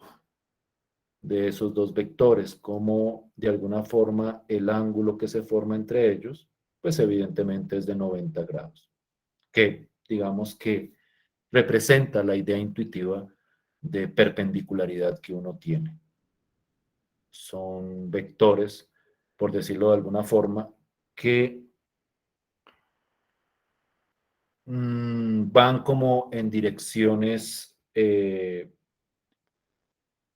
de esos dos vectores, como de alguna forma el ángulo que se forma entre ellos, pues evidentemente es de 90 grados, que digamos que representa la idea intuitiva de perpendicularidad que uno tiene. Son vectores, por decirlo de alguna forma, que van como en direcciones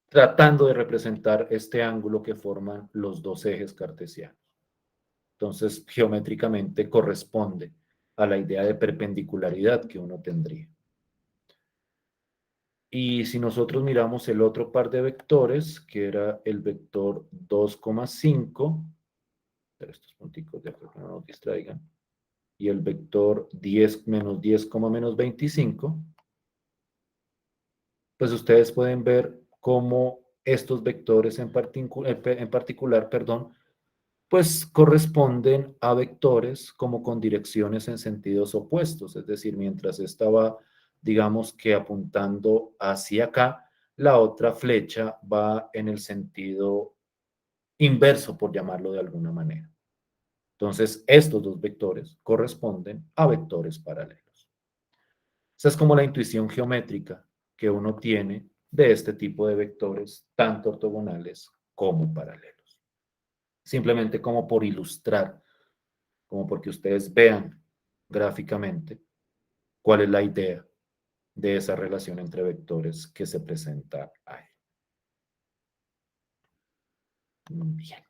tratando de representar este ángulo que forman los dos ejes cartesianos. Entonces, geométricamente corresponde a la idea de perpendicularidad que uno tendría. Y si nosotros miramos el otro par de vectores, que era el vector 2,5, estos punticos de acá que no nos distraigan, y el vector 10 menos 10, menos 25, pues ustedes pueden ver cómo estos vectores en particular, pues corresponden a vectores como con direcciones en sentidos opuestos, es decir, mientras esta va, digamos que apuntando hacia acá, la otra flecha va en el sentido inverso, por llamarlo de alguna manera. Entonces, estos dos vectores corresponden a vectores paralelos. Esa es como la intuición geométrica que uno tiene de este tipo de vectores, tanto ortogonales como paralelos. Simplemente como por ilustrar, como porque ustedes vean gráficamente cuál es la idea de esa relación entre vectores que se presenta ahí. Bien.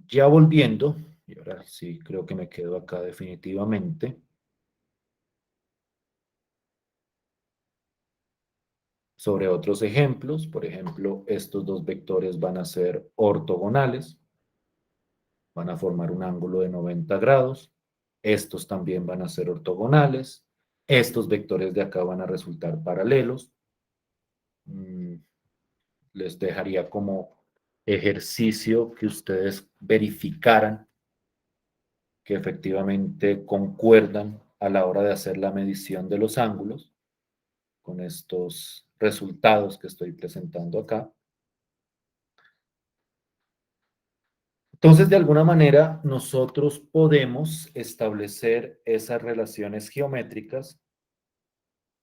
Ya volviendo, y ahora sí creo que me quedo acá definitivamente. Sobre otros ejemplos, por ejemplo, estos dos vectores van a ser ortogonales, van a formar un ángulo de 90 grados, estos también van a ser ortogonales, estos vectores de acá van a resultar paralelos. Les dejaría como ejercicio que ustedes verificaran que efectivamente concuerdan a la hora de hacer la medición de los ángulos con estos resultados que estoy presentando acá. Entonces, de alguna manera, nosotros podemos establecer esas relaciones geométricas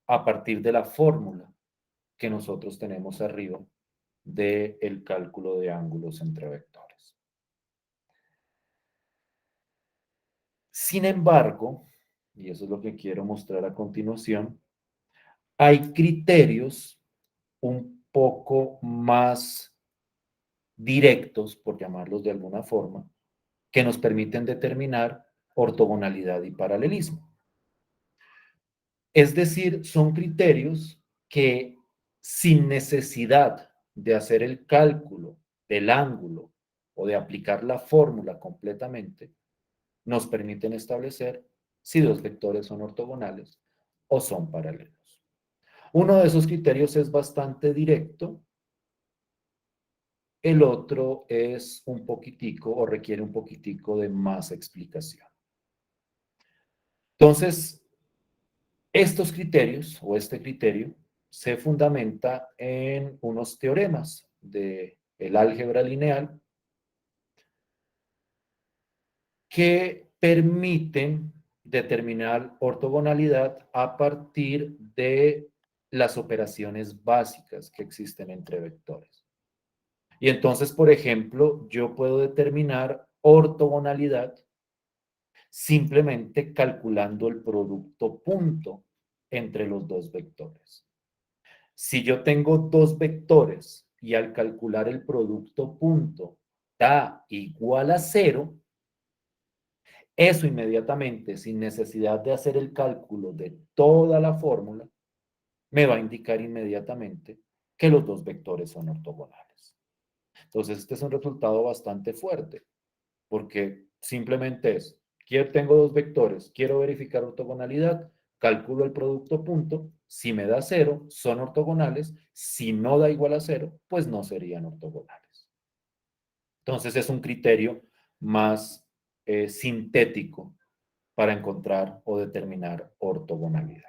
a partir de la fórmula que nosotros tenemos arriba del cálculo de ángulos entre vectores. Sin embargo, y eso es lo que quiero mostrar a continuación, hay criterios un poco más directos, por llamarlos de alguna forma, que nos permiten determinar ortogonalidad y paralelismo. Es decir, son criterios que sin necesidad de hacer el cálculo del ángulo o de aplicar la fórmula completamente, nos permiten establecer si dos vectores son ortogonales o son paralelos. Uno de esos criterios es bastante directo, el otro es un poquitico o requiere un poquitico de más explicación. Entonces, estos criterios o este criterio se fundamenta en unos teoremas del álgebra lineal que permiten determinar ortogonalidad a partir de las operaciones básicas que existen entre vectores. Y entonces, por ejemplo, yo puedo determinar ortogonalidad simplemente calculando el producto punto entre los dos vectores. Si yo tengo dos vectores y al calcular el producto punto da igual a 0, eso inmediatamente, sin necesidad de hacer el cálculo de toda la fórmula, me va a indicar inmediatamente que los dos vectores son ortogonales. Entonces, este es un resultado bastante fuerte, porque simplemente es, tengo dos vectores, quiero verificar ortogonalidad, calculo el producto punto, si me da 0, son ortogonales, si no da igual a 0, pues no serían ortogonales. Entonces, es un criterio más sintético para encontrar o determinar ortogonalidad.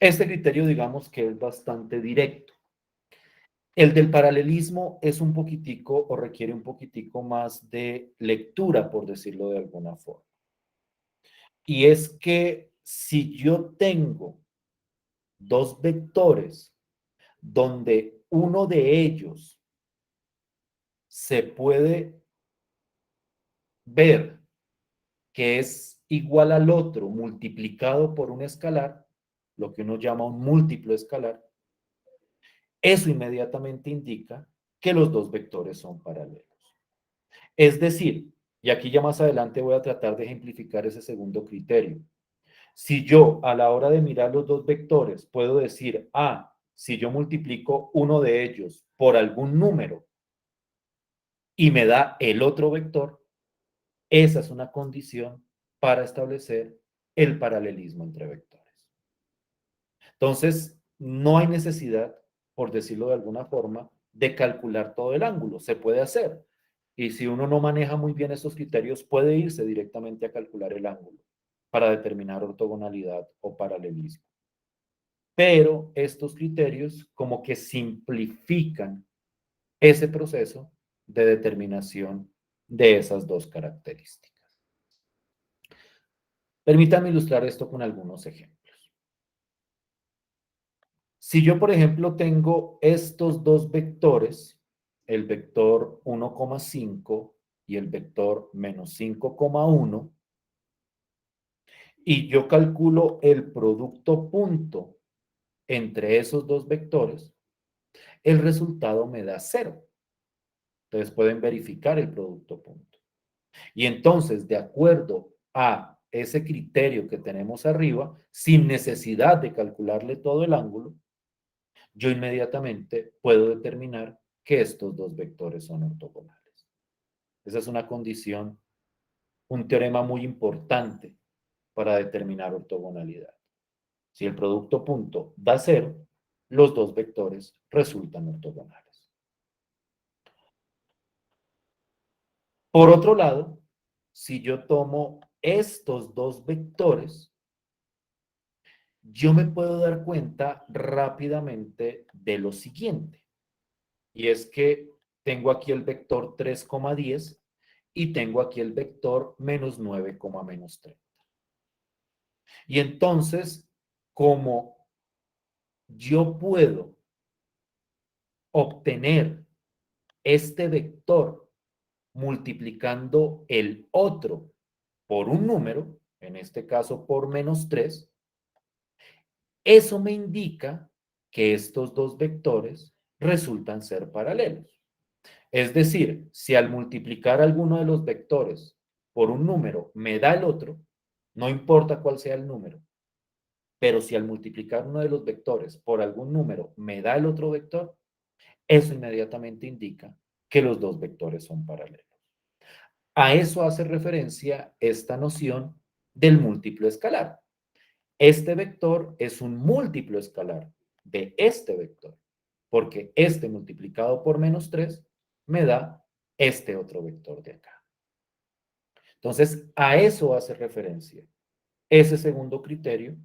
Este criterio, digamos que es bastante directo. El del paralelismo es un poquitico o requiere un poquitico más de lectura, por decirlo de alguna forma. Y es que si yo tengo dos vectores donde uno de ellos se puede ver que es igual al otro multiplicado por un escalar, lo que uno llama un múltiplo escalar, eso inmediatamente indica que los dos vectores son paralelos. Es decir, y aquí ya más adelante voy a tratar de ejemplificar ese segundo criterio. Si yo a la hora de mirar los dos vectores puedo decir, si yo multiplico uno de ellos por algún número y me da el otro vector, esa es una condición para establecer el paralelismo entre vectores. Entonces, no hay necesidad, por decirlo de alguna forma, de calcular todo el ángulo. Se puede hacer. Y si uno no maneja muy bien esos criterios, puede irse directamente a calcular el ángulo para determinar ortogonalidad o paralelismo. Pero estos criterios como que simplifican ese proceso de determinación de esas dos características. Permítanme ilustrar esto con algunos ejemplos. Si yo, por ejemplo, tengo estos dos vectores, el vector 1,5 y el vector menos 5,1, y yo calculo el producto punto entre esos dos vectores, el resultado me da 0. Entonces pueden verificar el producto punto. Y entonces, de acuerdo a ese criterio que tenemos arriba, sin necesidad de calcularle todo el ángulo, yo inmediatamente puedo determinar que estos dos vectores son ortogonales. Esa es una condición, un teorema muy importante para determinar ortogonalidad. Si el producto punto da 0, los dos vectores resultan ortogonales. Por otro lado, si yo tomo estos dos vectores, yo me puedo dar cuenta rápidamente de lo siguiente. Y es que tengo aquí el vector 3,10 y tengo aquí el vector menos 9, menos 30. Y entonces, como yo puedo obtener este vector multiplicando el otro por un número, en este caso por menos 3, eso me indica que estos dos vectores resultan ser paralelos. Es decir, si al multiplicar alguno de los vectores por un número me da el otro, no importa cuál sea el número, pero si al multiplicar uno de los vectores por algún número me da el otro vector, eso inmediatamente indica que los dos vectores son paralelos. A eso hace referencia esta noción del múltiplo escalar. Este vector es un múltiplo escalar de este vector, porque este multiplicado por menos 3 me da este otro vector de acá. Entonces, a eso hace referencia ese segundo criterio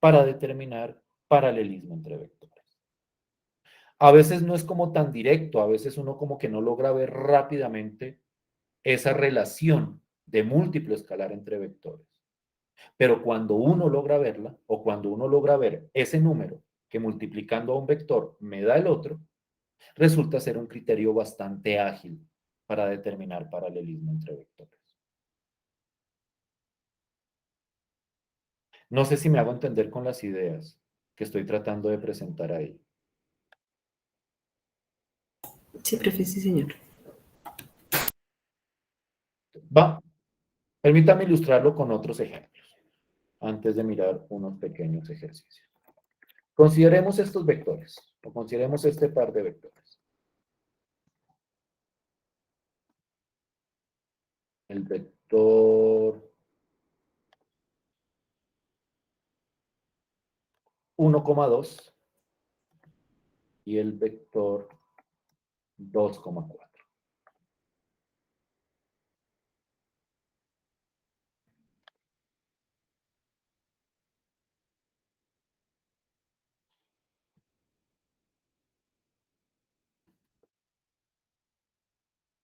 para determinar paralelismo entre vectores. A veces no es como tan directo, a veces uno como que no logra ver rápidamente esa relación de múltiplo escalar entre vectores. Pero cuando uno logra verla, o cuando uno logra ver ese número que multiplicando a un vector me da el otro, resulta ser un criterio bastante ágil para determinar paralelismo entre vectores. No sé si me hago entender con las ideas que estoy tratando de presentar ahí. Sí, profe, sí, señor. Va, permítame ilustrarlo con otros ejemplos, antes de mirar unos pequeños ejercicios. Consideremos estos vectores, o consideremos este par de vectores. El vector 1,2 y el vector 2,4.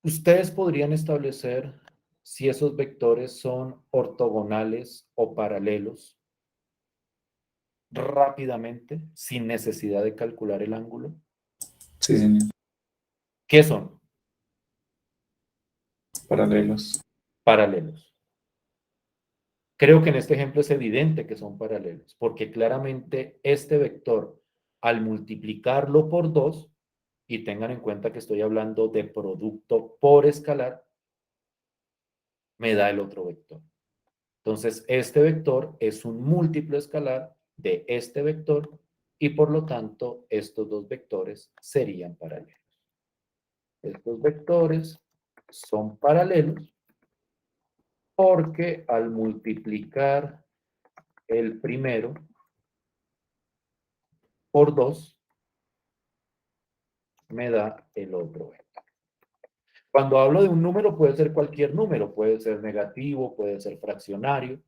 Ustedes podrían establecer si esos vectores son ortogonales o paralelos rápidamente, sin necesidad de calcular el ángulo. Sí, señor. ¿Qué son? Paralelos. Paralelos. Creo que en este ejemplo es evidente que son paralelos, porque claramente este vector, al multiplicarlo por 2, y tengan en cuenta que estoy hablando de producto por escalar, me da el otro vector. Entonces, este vector es un múltiplo escalar de este vector y por lo tanto, estos dos vectores serían paralelos. Estos vectores son paralelos porque al multiplicar el primero por 2, me da el otro vector. Cuando hablo de un número, puede ser cualquier número, puede ser negativo, puede ser fraccionario.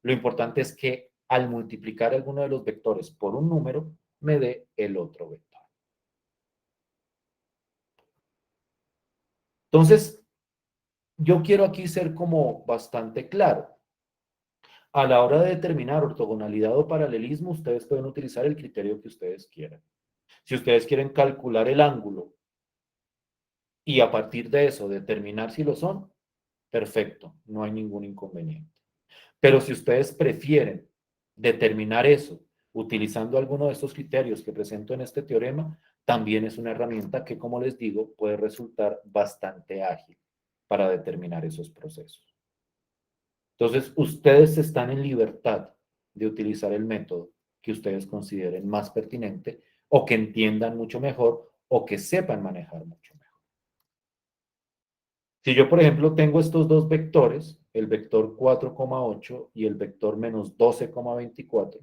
Lo importante es que al multiplicar alguno de los vectores por un número, me dé el otro vector. Entonces, yo quiero aquí ser como bastante claro. A la hora de determinar ortogonalidad o paralelismo, ustedes pueden utilizar el criterio que ustedes quieran. Si ustedes quieren calcular el ángulo y a partir de eso determinar si lo son, perfecto, no hay ningún inconveniente. Pero si ustedes prefieren determinar eso utilizando alguno de estos criterios que presento en este teorema, también es una herramienta que, como les digo, puede resultar bastante ágil para determinar esos procesos. Entonces, ustedes están en libertad de utilizar el método que ustedes consideren más pertinente o que entiendan mucho mejor o que sepan manejar mucho mejor. Si yo, por ejemplo, tengo estos dos vectores, el vector 4,8 y el vector menos 12,24,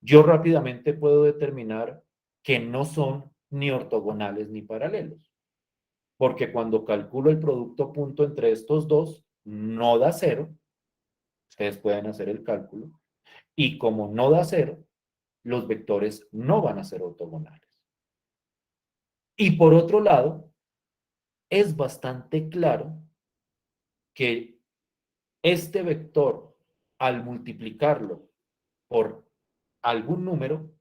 yo rápidamente puedo determinar que no son ni ortogonales ni paralelos. Porque cuando calculo el producto punto entre estos dos, no da 0. Ustedes pueden hacer el cálculo. Y como no da 0, los vectores no van a ser ortogonales. Y por otro lado, es bastante claro que este vector, al multiplicarlo por algún número,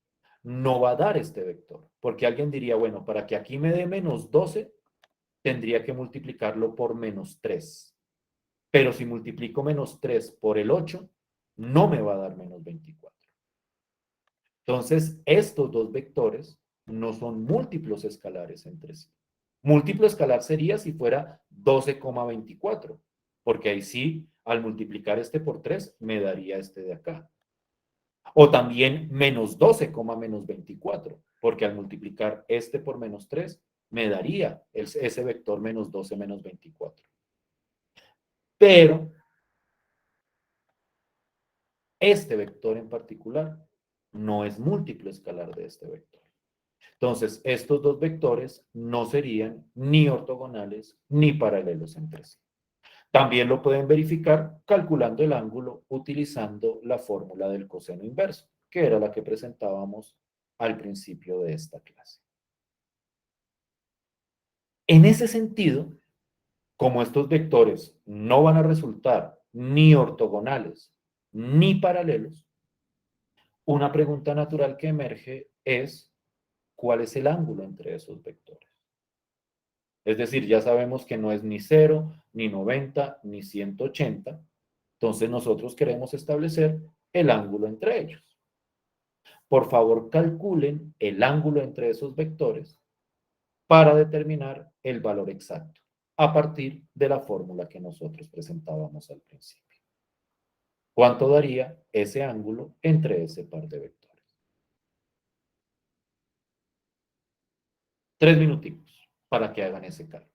no va a dar este vector. Porque alguien diría, bueno, para que aquí me dé menos 12, tendría que multiplicarlo por menos 3. Pero si multiplico menos 3 por el 8, no me va a dar menos 24. Entonces, estos dos vectores no son múltiplos escalares entre sí. Múltiplo escalar sería si fuera 12,24, porque ahí sí, al multiplicar este por 3, me daría este de acá. O también menos 12, menos 24, porque al multiplicar este por menos 3, me daría ese vector menos 12 menos 24. Pero este vector en particular no es múltiplo escalar de este vector. Entonces, estos dos vectores no serían ni ortogonales ni paralelos entre sí. También lo pueden verificar calculando el ángulo utilizando la fórmula del coseno inverso, que era la que presentábamos al principio de esta clase. En ese sentido, como estos vectores no van a resultar ni ortogonales ni paralelos, una pregunta natural que emerge es, ¿cuál es el ángulo entre esos vectores? Es decir, ya sabemos que no es ni 0, ni 90, ni 180. Entonces nosotros queremos establecer el ángulo entre ellos. Por favor, calculen el ángulo entre esos vectores para determinar el valor exacto a partir de la fórmula que nosotros presentábamos al principio. ¿Cuánto daría ese ángulo entre ese par de vectores? 3 minuticos para que hagan ese cálculo.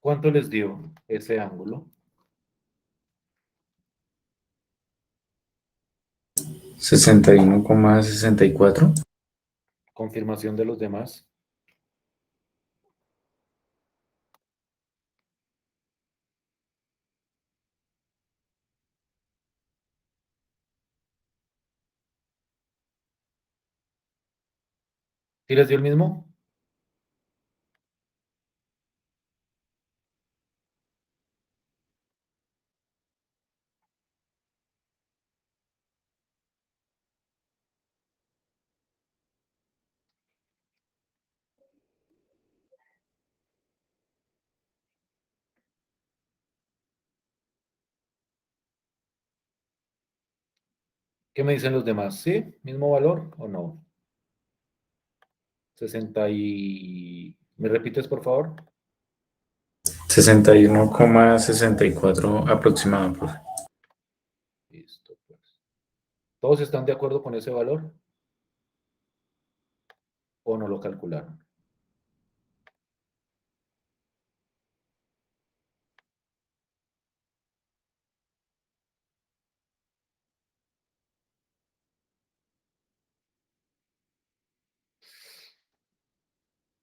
¿Cuánto les dio ese ángulo? 61,64. Confirmación de los demás. ¿Sí les dio el mismo? ¿Qué me dicen los demás? ¿Sí? ¿Mismo valor o no? 60 y... ¿Me repites, por favor? 61,64 aproximado, profe. Listo. ¿Todos están de acuerdo con ese valor? ¿O no lo calcularon?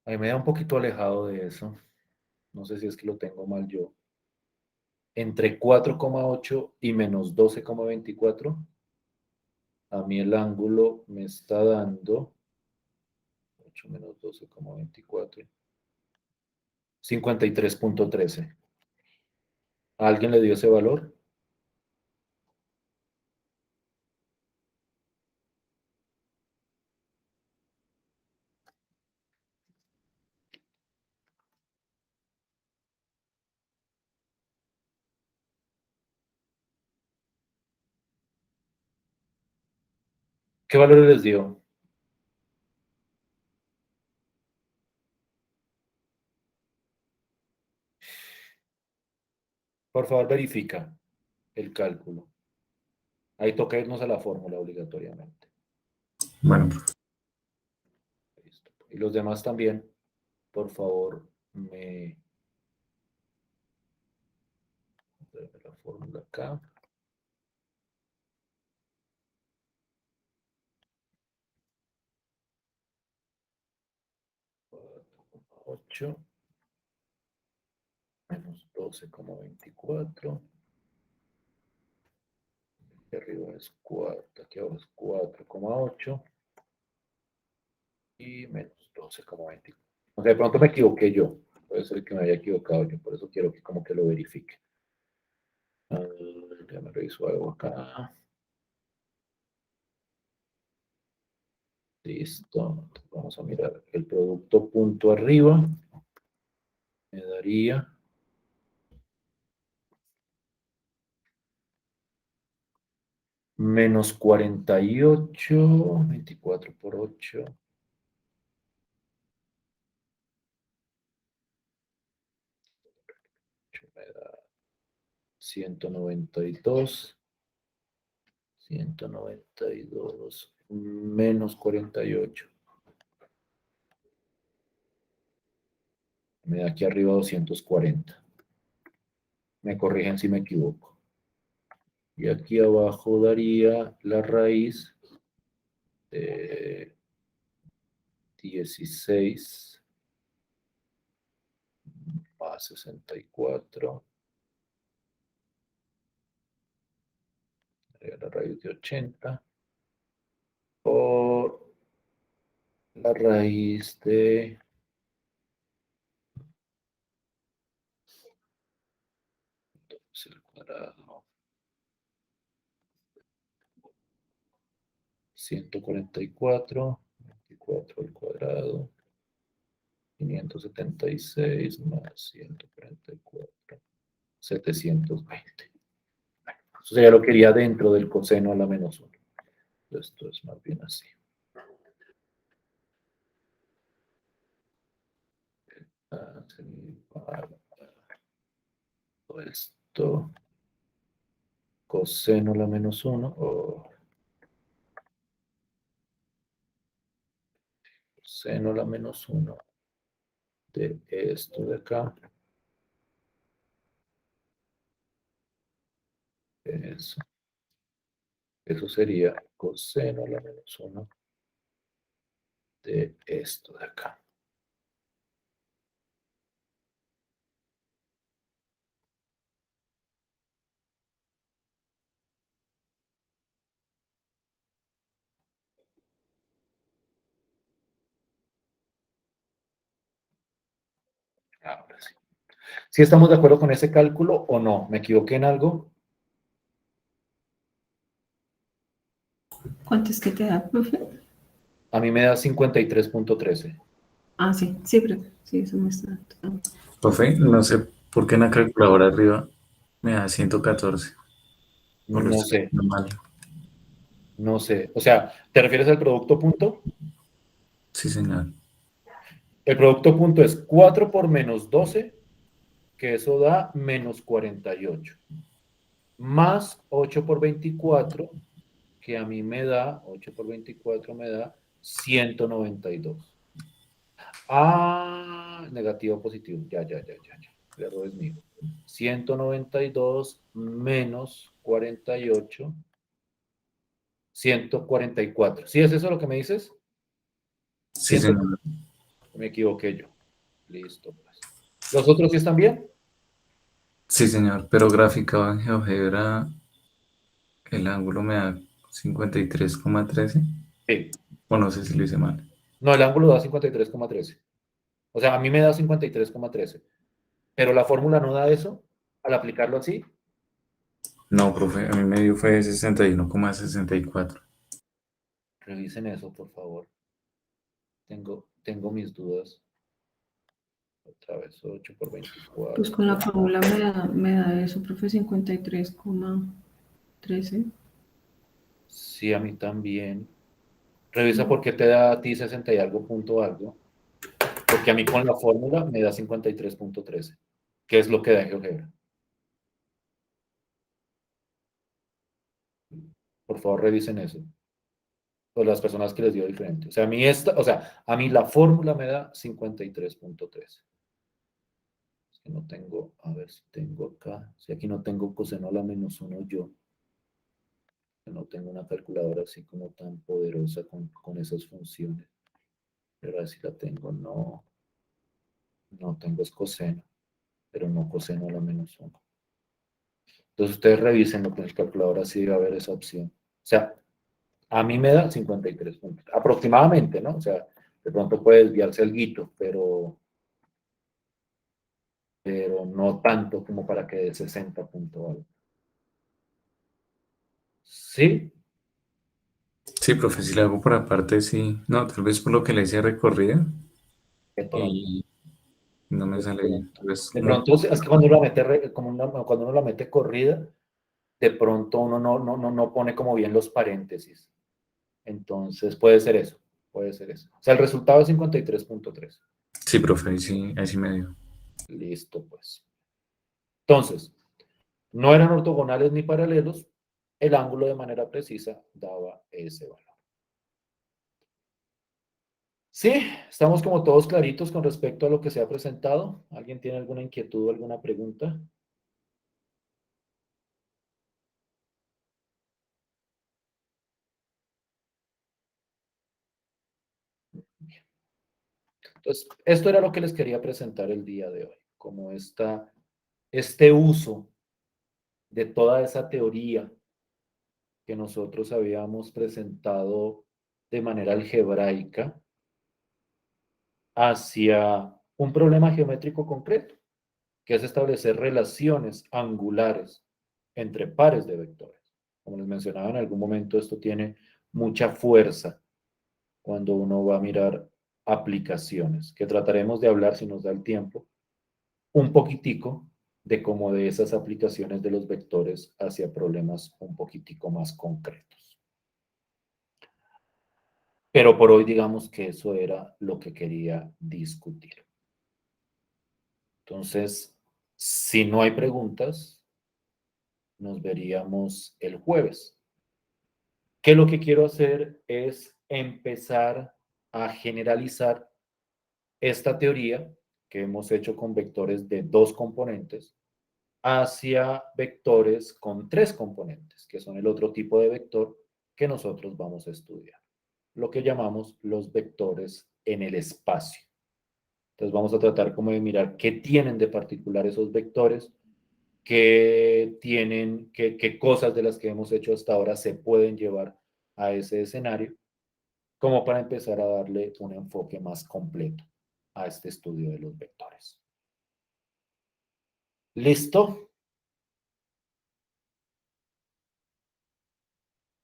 A mí me da un poquito alejado de eso. No sé si es que lo tengo mal yo. Entre 4,8 y menos 12,24. A mí el ángulo me está dando 8 menos 12,24. 53,13. ¿A alguien le dio ese valor? ¿Qué valor les dio? Por favor, verifica el cálculo. Ahí toca irnos a la fórmula obligatoriamente. Bueno, profe. Listo. Y los demás también, por favor, me... la fórmula acá. Ocho menos 12,24. Aquí arriba es 4, aquí abajo es 4,8 y menos 12,24. O sea, de pronto me equivoqué yo. Puede ser que me haya equivocado yo, por eso quiero que como que lo verifique. Ya me reviso algo acá. Listo. Vamos a mirar el producto punto arriba. Me daría menos 48, 24 por 8. Me da 192. 192 menos 48. Me da aquí arriba 240. Me corrigen si me equivoco. Y aquí abajo daría la raíz de 16 más 64. Daría la raíz de 80 por la raíz de 2 al cuadrado. 144, 24 al cuadrado, 576 más 144, 720. Eso ya lo quería dentro del coseno a la menos 1. Esto es más bien así. Esto, coseno a la menos 1, o coseno a la menos 1 de esto de acá. Eso sería coseno a la menos 1 de esto de acá. Ahora sí. ¿Sí estamos de acuerdo con ese cálculo o no? ¿Me equivoqué en algo? ¿Cuánto es que te da, profe? A mí me da 53,13. Ah, sí, sí, profe. Sí, eso me está dando. Profe, no sé por qué en la calculadora arriba me da 114. Por lo No estoy sé, haciendo mal. no sé. O sea, ¿te refieres al producto punto? Sí, señor. El producto punto es 4 por menos 12, que eso da menos 48. Más 8 por 24, que a mí me da, 8 por 24 me da 192. Ah, negativo, positivo. Ya. El error es mío. 192 menos 48, 144. ¿Sí es eso lo que me dices? Sí, señor. Me equivoqué yo. Listo, pues. ¿Los otros sí están bien? Sí, señor. Pero graficado en GeoGebra, el ángulo me da 53,13. Sí. O no sé si lo hice mal. No, el ángulo da 53,13. O sea, a mí me da 53,13. Pero la fórmula no da eso al aplicarlo así. No, profe, a mí me dio fue 61,64. Revisen eso, por favor. Tengo mis dudas. Otra vez, 8 por 24. Pues con la fórmula me da eso, profe, 53,13. Sí, a mí también. Revisa por qué te da a ti 60 y algo punto algo. Porque a mí con la fórmula me da 53,13. ¿Qué es lo que da en GeoGebra? Por favor, revisen eso. O las personas que les dio diferente. O sea, a mí la fórmula me da 53,13. Es que no tengo, a ver si tengo acá. Si aquí no tengo coseno a la -1 yo. Que no tengo una calculadora así como tan poderosa con esas funciones. Pero a ver si la tengo. No tengo es coseno. Pero no coseno a la -1. Entonces ustedes revisen lo que el calculador así debe haber esa opción. O sea, a mí me da 53 puntos, aproximadamente, ¿no? O sea, de pronto puede desviarse algo, pero no tanto como para que dé 60 puntos algo. ¿Sí? Sí, profe, si le hago por aparte, sí. No, tal vez por lo que le hice recorrida De pronto. y no me sale bien. Entonces, De como pronto, es que cuando uno la mete, cuando uno la mete corrida, de pronto uno no pone como bien los paréntesis. Entonces, puede ser eso. Puede ser eso. O sea, el resultado es 53,3. sí, profe, ahí sí me dio. Listo, pues. Entonces, no eran ortogonales ni paralelos, el ángulo de manera precisa daba ese valor. Sí, estamos como todos claritos con respecto a lo que se ha presentado. ¿Alguien tiene alguna inquietud o alguna pregunta? Entonces, esto era lo que les quería presentar el día de hoy, como este uso de toda esa teoría que nosotros habíamos presentado de manera algebraica hacia un problema geométrico concreto, que es establecer relaciones angulares entre pares de vectores. Como les mencionaba en algún momento, esto tiene mucha fuerza cuando uno va a mirar aplicaciones, que trataremos de hablar, si nos da el tiempo, un poquitico de cómo de esas aplicaciones de los vectores hacia problemas un poquitico más concretos. Pero por hoy digamos que eso era lo que quería discutir. Entonces, si no hay preguntas, nos veríamos el jueves. Que lo que quiero hacer es empezar a generalizar esta teoría que hemos hecho con vectores de 2 componentes hacia vectores con 3 componentes, que son el otro tipo de vector que nosotros vamos a estudiar, lo que llamamos los vectores en el espacio. Entonces vamos a tratar como de mirar qué tienen de particular esos vectores, qué cosas de las que hemos hecho hasta ahora se pueden llevar a ese escenario, como para empezar a darle un enfoque más completo a este estudio de los vectores. ¿Listo?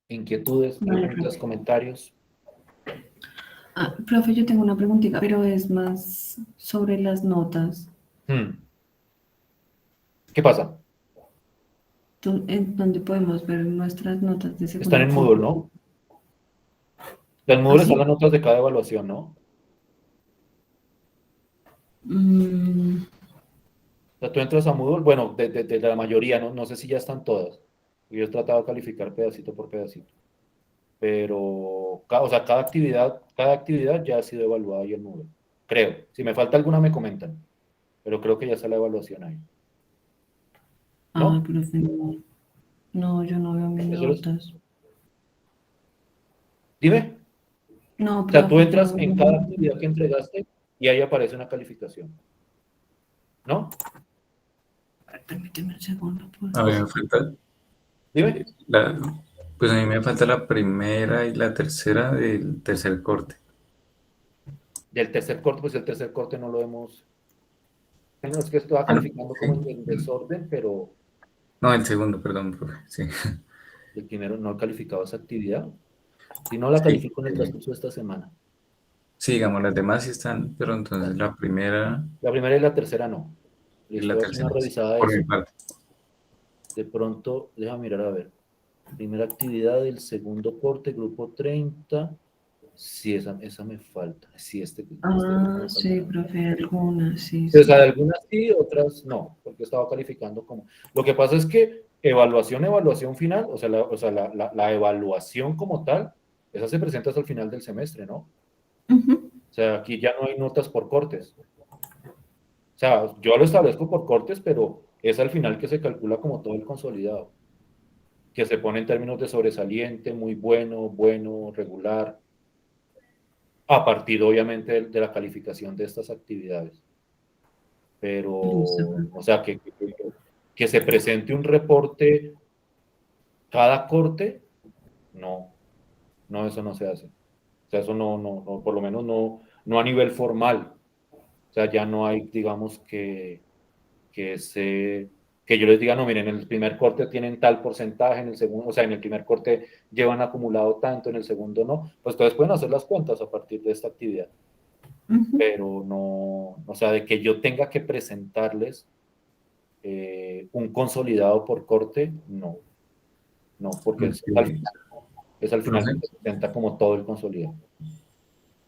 ¿Inquietudes, Vale, preguntas, profe. comentarios? Profe, yo tengo una preguntita, pero es más sobre las notas. ¿Qué pasa? ¿En dónde podemos ver nuestras notas de segundo Están en curso? Moodle, ¿no? En Moodle ¿Ah, están sí? las notas de cada evaluación, ¿no? Mm, O sea, tú entras a Moodle, bueno, de la mayoría, no sé si ya están todas. Yo he tratado de calificar pedacito por pedacito. pero, o sea, cada actividad ya ha sido evaluada y el Moodle. Creo. Si me falta alguna me comentan, pero creo que ya está la evaluación ahí. ¿No? Ah, profe, no. No, yo no veo mis Eso los- notas. Dime. No, O sea, tú profe, entras yo en cada actividad que entregaste y ahí aparece una calificación. ¿No? Permíteme un segundo, por A mí favor. me falta, Dime. pues a mí me falta la primera y la tercera del tercer corte. Del tercer corte, pues el tercer corte no lo hemos. No, es que estaba Ah, no, calificando como sí. en desorden, pero No, el segundo, perdón, profe. Sí, el primero no he calificado esa actividad. Si no la sí, califico en el transcurso de esta semana. sí, digamos, las demás sí están, pero entonces la primera La primera y la tercera no. y Listo, la voy a hacer una tercera, sí, revisada de por mi eso. parte. De pronto, déjame mirar a ver. Primera actividad del segundo corte, grupo 30. Sí, esa me falta. Sí, Ah, me sí, falta. profe, algunas, sí, O sea, sí. de algunas sí, otras no, porque estaba calificando como. Lo que pasa es que evaluación final, o sea, la evaluación como tal, esa se presenta hasta el final del semestre, ¿no? Ujú. O sea, aquí ya no hay notas por cortes. O sea, yo lo establezco por cortes, pero es al final que se calcula como todo el consolidado, que se pone en términos de sobresaliente, muy bueno, bueno, regular, a partir obviamente de la calificación de estas actividades. Pero, Listo, profe. o sea, que se presente un reporte cada corte, no, no, eso no se hace. O sea, eso no, por lo menos no a nivel formal. O sea, ya no hay, digamos, que yo les diga, no, miren, en el primer corte tienen tal porcentaje, en el segundo, o sea, en el primer corte llevan acumulado tanto, en el segundo no. Pues ustedes pueden hacer las cuentas a partir de esta actividad, Ujú. pero no, o sea, de que yo tenga que presentarles un consolidado por corte, no, porque Ok, es al final profe, que se presenta como todo el consolidado.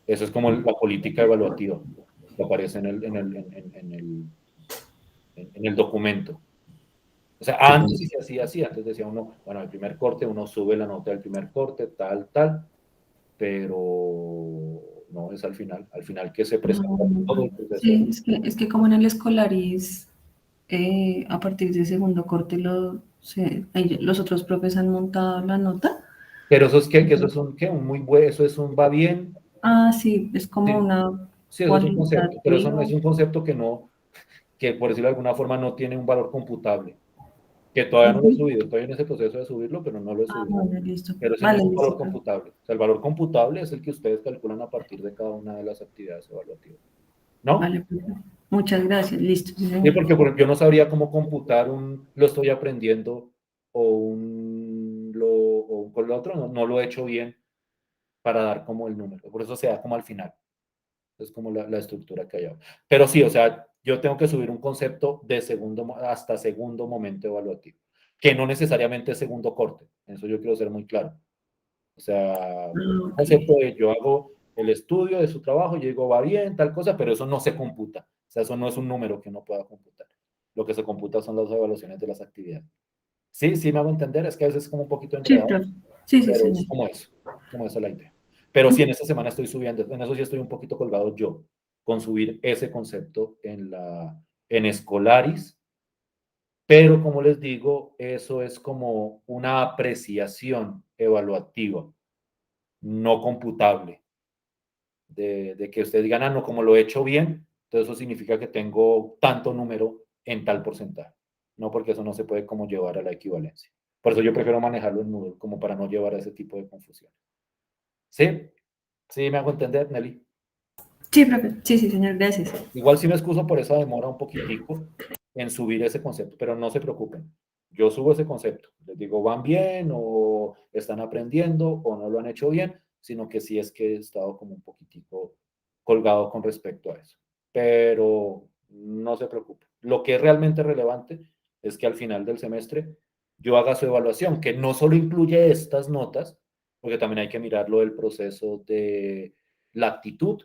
Eso es como la política evaluativa que aparece en el documento. O sea, ¿qué antes piensa? sí se hacía así, antes decía uno, bueno, el primer corte, uno sube la nota del primer corte, tal, pero no, es al final que se presenta todo el proceso. Sí, es que como en el Escolaris, a partir del segundo corte ahí los otros profes han montado la nota. Pero eso es que eso es un muy bueno, eso es un va bien, Ah, sí, es como sí, una sí, eso es un concepto, pero eso no cualitativa. es un concepto que por decirlo de alguna forma no tiene un valor computable, que todavía no lo he Ujú. subido, estoy en ese proceso de subirlo, pero no lo he Ah, subido. bueno, listo. Pero ese no Vale, es un listo, valor profe. computable. O sea, el valor computable es el que ustedes calculan a partir de cada una de las actividades evaluativas. ¿No? Vale, profe. Muchas gracias, listo, sí, Sí, señor. porque yo no sabría cómo computar lo estoy aprendiendo o con lo otro, no lo he hecho bien para dar como el número. Por eso se da como al final. Es como la estructura que hay ahora. Pero sí, o sea, yo tengo que subir un concepto de hasta segundo momento evaluativo, que no necesariamente es segundo corte. Eso yo quiero ser muy claro. O sea, Ah, un ok. concepto de yo hago el estudio de su trabajo, yo digo, va bien, tal cosa, pero eso no se computa. O sea, eso no es un número que no pueda computar. Lo que se computa son las evaluaciones de las actividades. Sí, sí me hago entender, es que a veces es como un poquito Sí, enredado, profe. Sí, sí, pero señor. es como esa la idea. Pero sí, en esta semana estoy subiendo, en eso sí estoy un poquito colgado yo, con subir ese concepto en Escolaris, pero como les digo, eso es como una apreciación evaluativa, no computable, de que ustedes digan, ah, no, como lo he hecho bien, entonces eso significa que tengo tanto número en tal porcentaje. No, porque eso no se puede como llevar a la equivalencia. Por eso yo prefiero manejarlo en Moodle, como para no llevar a ese tipo de confusión. ¿Sí? ¿Sí me hago entender, Nelly? Sí, profe. Sí, sí, señor, gracias. Igual sí me excuso por esa demora un poquitico en subir ese concepto, pero no se preocupen. Yo subo ese concepto. Les digo, van bien o están aprendiendo o no lo han hecho bien, sino que sí es que he estado como un poquitico colgado con respecto a eso. Pero no se preocupen. Lo que es realmente relevante es que al final del semestre yo haga su evaluación, que no solo incluye estas notas, porque también hay que mirarlo del proceso de la actitud,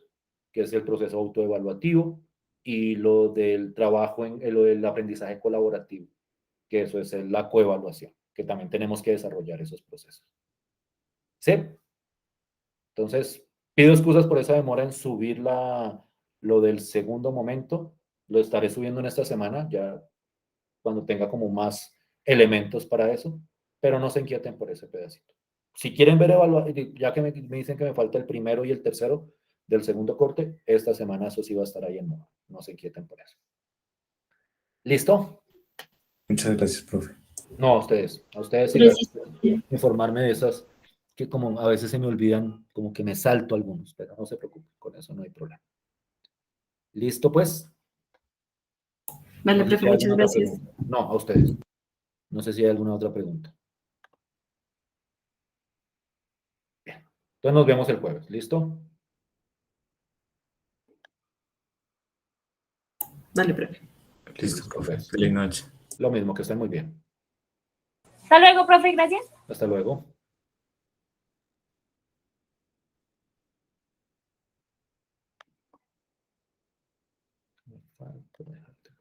que es el proceso autoevaluativo, y lo del trabajo lo del aprendizaje colaborativo, que eso es la coevaluación, que también tenemos que desarrollar esos procesos. ¿Sí? Entonces, pido excusas por esa demora en subir lo del segundo momento. Lo estaré subiendo en esta semana, ya cuando tenga como más elementos para eso, pero no se inquieten por ese pedacito. Si quieren ver ya que me dicen que me falta el primero y el tercero del segundo corte, esta semana eso sí va a estar ahí en moda. No se inquieten por eso. ¿Listo? Muchas gracias, profe. No, a ustedes y gracias por informarme de esas que como a veces se me olvidan, como que me salto algunos, pero no se preocupen, con eso no hay problema. ¿Listo pues? Vale, No sé si profe, hay muchas alguna otra gracias. pregunta. No, a ustedes. No sé si hay alguna otra pregunta. Bien. Entonces nos vemos el jueves. ¿Listo? Vale, profe. Listo, profe. Pues. Feliz noche. Lo mismo, que estén muy bien. Hasta luego, profe, gracias. Hasta luego. Me falta dejarte